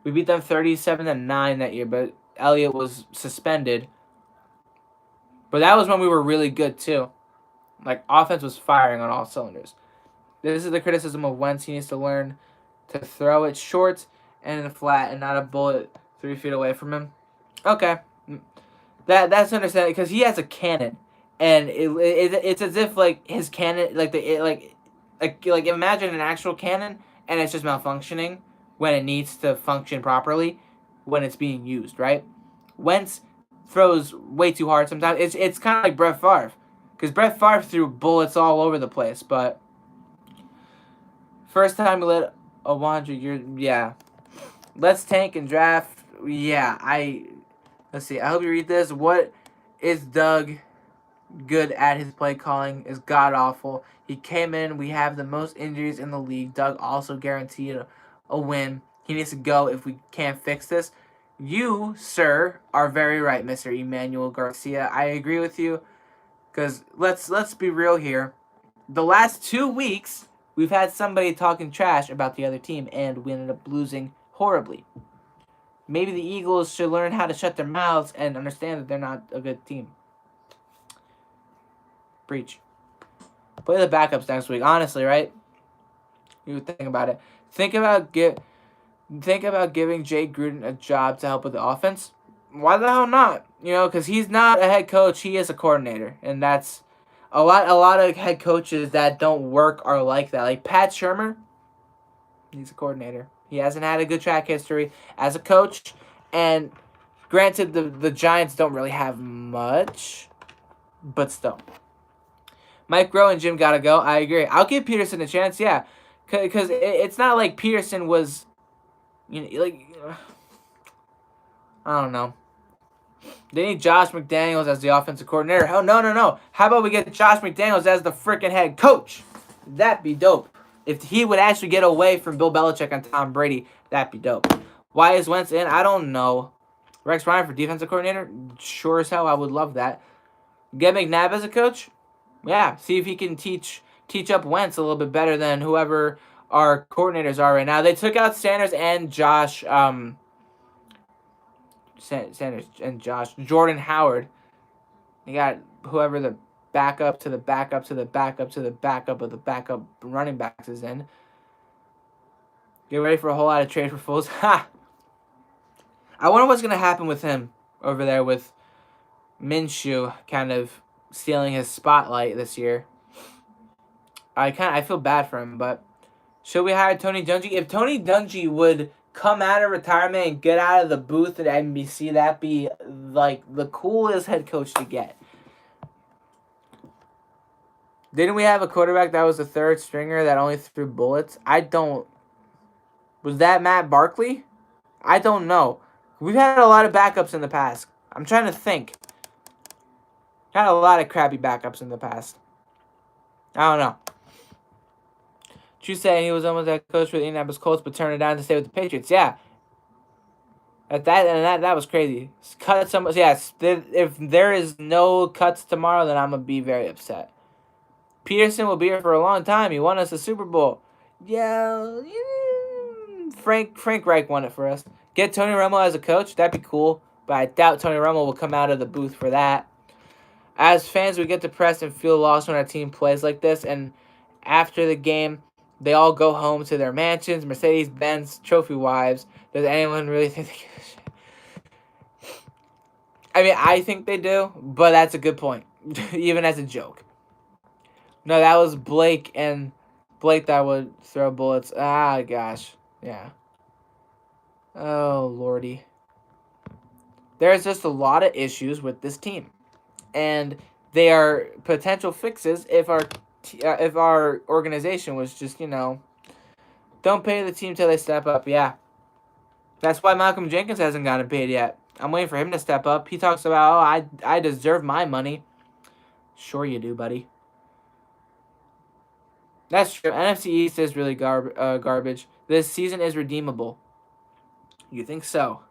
We beat them 37-9 that year, but Elliott was suspended. But that was when we were really good, too. Like, offense was firing on all cylinders. This is the criticism of Wentz. He needs to learn to throw it short and in the flat and not a bullet 3 feet away from him. Okay. That's understandable because he has a cannon. And it's as if, like, his cannon, like imagine an actual cannon and it's just malfunctioning when it needs to function properly when it's being used, right? Wentz throws way too hard sometimes. It's kind of like Brett Favre, because Brett Favre threw bullets all over the place. But first time we let a 100-year, yeah. Let's tank and draft. Yeah, let's see. I hope you read this. What is Doug good at? His play calling is god awful. He came in. We have the most injuries in the league. Doug also guaranteed a win. He needs to go if we can't fix this. You, sir, are very right, Mr. Emmanuel Garcia. I agree with you, because let's be real here. The last 2 weeks, we've had somebody talking trash about the other team, and we ended up losing horribly. Maybe the Eagles should learn how to shut their mouths and understand that they're not a good team. Preach. Play the backups next week. Honestly, right? You think about it. Think about giving Jay Gruden a job to help with the offense. Why the hell not? Because he's not a head coach. He is a coordinator, and that's a lot of head coaches that don't work are like that. Like Pat Shurmur, he's a coordinator. He hasn't had a good track history as a coach, and granted, the Giants don't really have much, but still. Mike Rowe and Jim gotta go. I agree. I'll give Peterson a chance, yeah, because it's not like Peterson was, I don't know. They need Josh McDaniels as the offensive coordinator. Oh, no. How about we get Josh McDaniels as the freaking head coach? That'd be dope. If he would actually get away from Bill Belichick and Tom Brady, that'd be dope. Why is Wentz in? I don't know. Rex Ryan for defensive coordinator? Sure as hell, I would love that. Get McNabb as a coach? Yeah, see if he can teach up Wentz a little bit better than whoever our coordinators are right now. They took out Sanders and Josh, Jordan Howard. You got whoever the backup to the backup to the backup to the backup of the backup running backs is in. Get ready for a whole lot of trade for Foles. Ha! I wonder what's going to happen with him over there with Minshew kind of stealing his spotlight this year. I feel bad for him, but should we hire Tony Dungy? If Tony Dungy would come out of retirement and get out of the booth at NBC, that'd be like the coolest head coach to get. Didn't we have a quarterback that was a third stringer that only threw bullets? Was that Matt Barkley? I don't know. We've had a lot of backups in the past. I'm trying to think. Had a lot of crappy backups in the past. I don't know. True saying he was almost that coach for the Indianapolis Colts, but turned it down to stay with the Patriots. Yeah. That was crazy. Cut some. Yeah. If there is no cuts tomorrow, then I'm gonna be very upset. Peterson will be here for a long time. He won us a Super Bowl. Yeah. Frank Reich won it for us. Get Tony Romo as a coach. That'd be cool. But I doubt Tony Romo will come out of the booth for that. As fans, we get depressed and feel lost when our team plays like this. And after the game, they all go home to their mansions, Mercedes-Benz, trophy wives. Does anyone really think they give a shit? I mean, I think they do, but that's a good point, even as a joke. No, that was Blake and Blake that would throw bullets. Ah, gosh. Yeah. Oh, lordy. There's just a lot of issues with this team. And they are potential fixes if our organization was just, don't pay the team till they step up. Yeah. That's why Malcolm Jenkins hasn't gotten paid yet. I'm waiting for him to step up. He talks about, I deserve my money. Sure you do, buddy. That's true. NFC East is really garbage. This season is redeemable. You think so?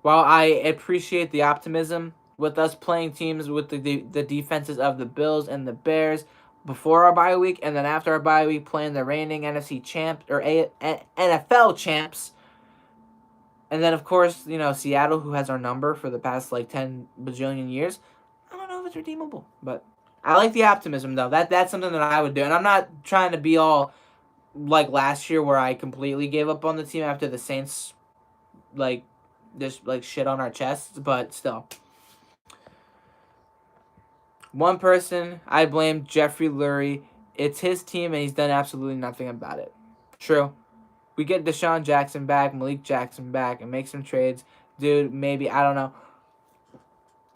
While I appreciate the optimism with us playing teams with the defenses of the Bills and the Bears before our bye week, and then after our bye week playing the reigning NFC champs or NFL champs, and then of course Seattle, who has our number for the past like 10 bajillion years. I don't know if it's redeemable, but I like the optimism though. That's something that I would do, and I'm not trying to be all like last year where I completely gave up on the team after the Saints just shit on our chests, but still. One person I blame, Jeffrey Lurie. It's his team and he's done absolutely nothing about it. True. We get Deshaun Jackson back, Malik Jackson back, and make some trades. Dude, maybe, I don't know.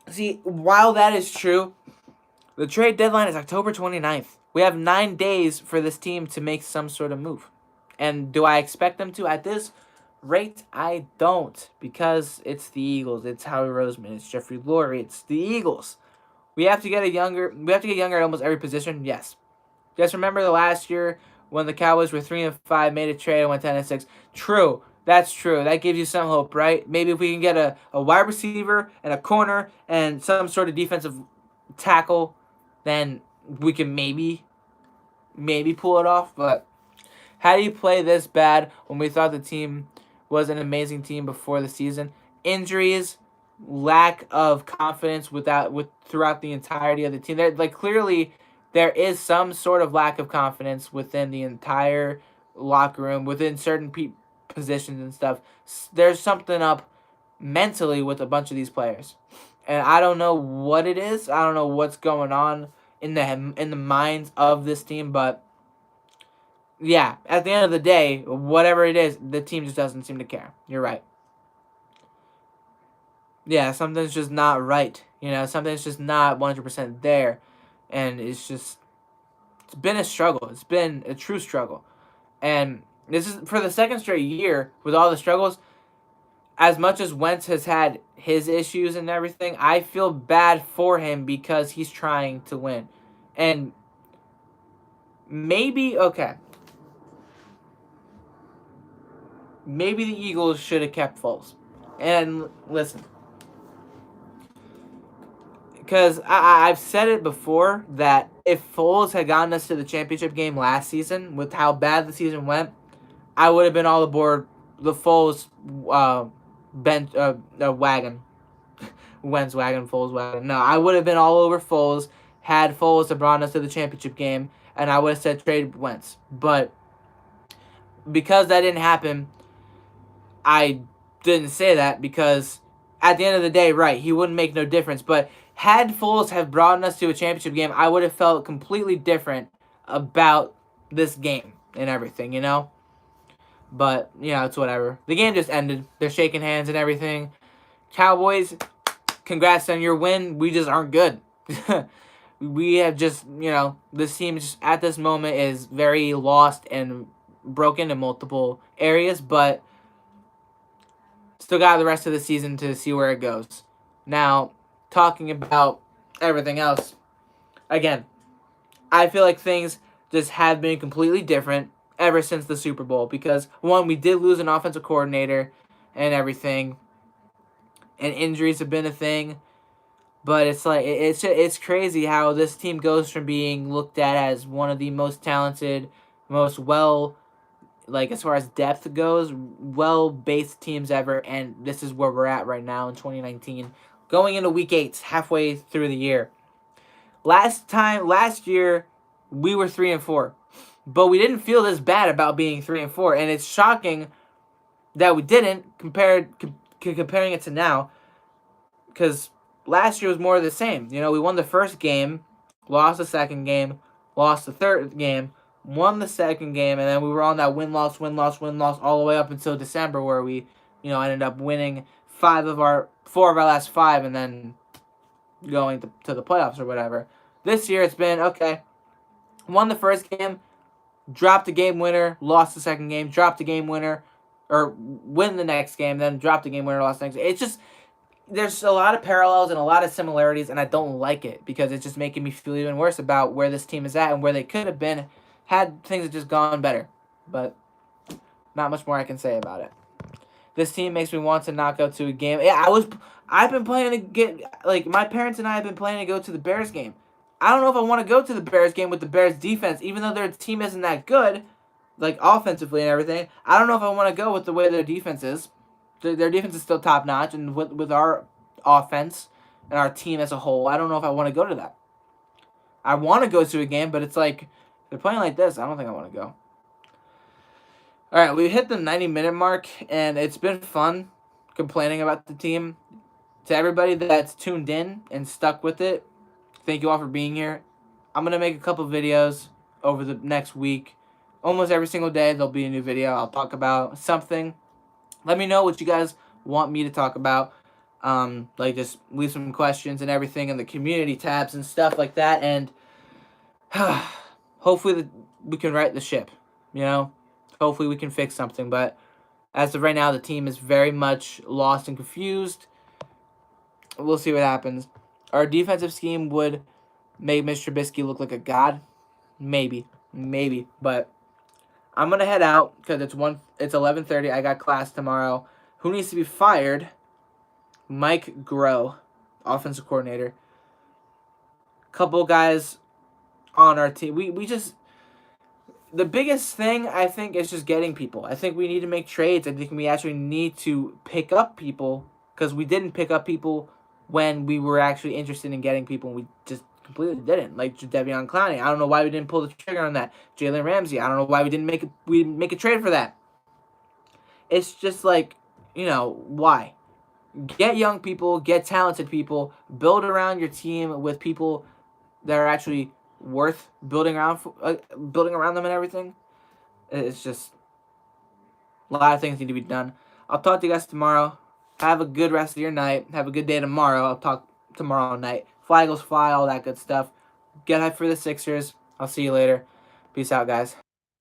See, while that is true, the trade deadline is October 29th. We have 9 days for this team to make some sort of move. And do I expect them to at this rate? I don't, because it's the Eagles. It's Howie Roseman. It's Jeffrey Lurie. It's the Eagles. We have to get younger at almost every position. Yes. Just remember the last year when the Cowboys were 3-5, made a trade and went 10-6. True. That's true. That gives you some hope, right? Maybe if we can get a wide receiver and a corner and some sort of defensive tackle, then we can maybe pull it off. But how do you play this bad when we thought the team was an amazing team before the season? Injuries, lack of confidence throughout the entirety of the team. Clearly there is some sort of lack of confidence within the entire locker room, within certain positions and stuff. There's something up mentally with a bunch of these players, and I don't know what it is. I don't know what's going on in the minds of this team, but yeah, at the end of the day, whatever it is, the team just doesn't seem to care. You're right. Yeah, something's just not right. Something's just not 100% there, and it's been a struggle. It's been a true struggle, and this is for the second straight year with all the struggles. As much as Wentz has had his issues and everything, I feel bad for him because he's trying to win. And maybe the Eagles should have kept Foles. And listen, because I've said it before that if Foles had gotten us to the championship game last season with how bad the season went, I would have been all aboard the Foles wagon. Wentz wagon, Foles wagon. No, I would have been all over Foles had Foles have brought us to the championship game, and I would have said trade Wentz. But because that didn't happen, I didn't say that because at the end of the day, right, he wouldn't make no difference. But had Foles have brought us to a championship game, I would have felt completely different about this game and everything, But, it's whatever. The game just ended. They're shaking hands and everything. Cowboys, congrats on your win. We just aren't good. We have just, this team just at this moment is very lost and broken in multiple areas, but still got the rest of the season to see where it goes. Now, talking about everything else, again, I feel like things just have been completely different ever since the Super Bowl because, one, we did lose an offensive coordinator and everything, and injuries have been a thing, but it's crazy how this team goes from being looked at as one of the most talented, most as far as depth goes, well-based teams ever, and this is where we're at right now in 2019, going into Week 8, halfway through the year. Last year, we were 3-4. But we didn't feel this bad about being 3-4, and it's shocking that we didn't comparing it to now. because last year was more of the same. You know, we won the first game, lost the second game, lost the third game, won the second game, and then we were on that win-loss all the way up until December, where we, you know, ended up winning four of our last five, and then going to the playoffs or whatever. This year it's been okay. Won the first game, dropped the game winner, lost the second game, dropped the game winner, or win the next game, then dropped the game winner, lost the next game. It's just, there's a lot of parallels and a lot of similarities, and I don't like it because it's just making me feel even worse about where this team is at and where they could have been had things just gone better. But not much more I can say about it. This team makes me want to not go to a game. Yeah, I've been planning to get, like, my parents and I have been planning to go to the Bears game. I don't know if I want to go to the Bears game with the Bears defense, even though their team isn't that good, like, offensively and everything. I don't know if I want to go with the way their defense is. Their defense is still top-notch, and with our offense and our team as a whole, I don't know if I want to go to that. I want to go to a game, but it's like, they're playing like this, I don't think I want to go. All right, we hit the 90-minute mark, and it's been fun complaining about the team. To everybody that's tuned in and stuck with it, thank you all for being here. I'm going to make a couple videos over the next week. Almost every single day, there'll be a new video. I'll talk about something. Let me know what you guys want me to talk about. Like, just leave some questions and everything in the community tabs and stuff like that. And hopefully we can right the ship, you know? Hopefully we can fix something. But as of right now, the team is very much lost and confused. We'll see what happens. Our defensive scheme would make Mr. Trubisky look like a god. Maybe. But I'm going to head out because it's 11:30. I got class tomorrow. Who needs to be fired? Mike Groh, offensive coordinator. Couple guys on our team. We just, the biggest thing, I think, is just getting people. I think we need to make trades. I think we actually need to pick up people because we didn't pick up people when we were actually interested in getting people, and we just completely didn't. Like Jadeveon Clowney. I don't know why we didn't pull the trigger on that. Jalen Ramsey. I don't know why we didn't make a trade for that. It's just like, you know, why? Get young people, get talented people, build around your team with people that are actually worth building around them and everything. It's just a lot of things need to be done. I'll talk to you guys tomorrow. Have a good rest of your night. Have a good day tomorrow. I'll talk tomorrow night. Fly Eagles fly, all that good stuff. Get hyped for the Sixers. I'll see you later. Peace out, guys.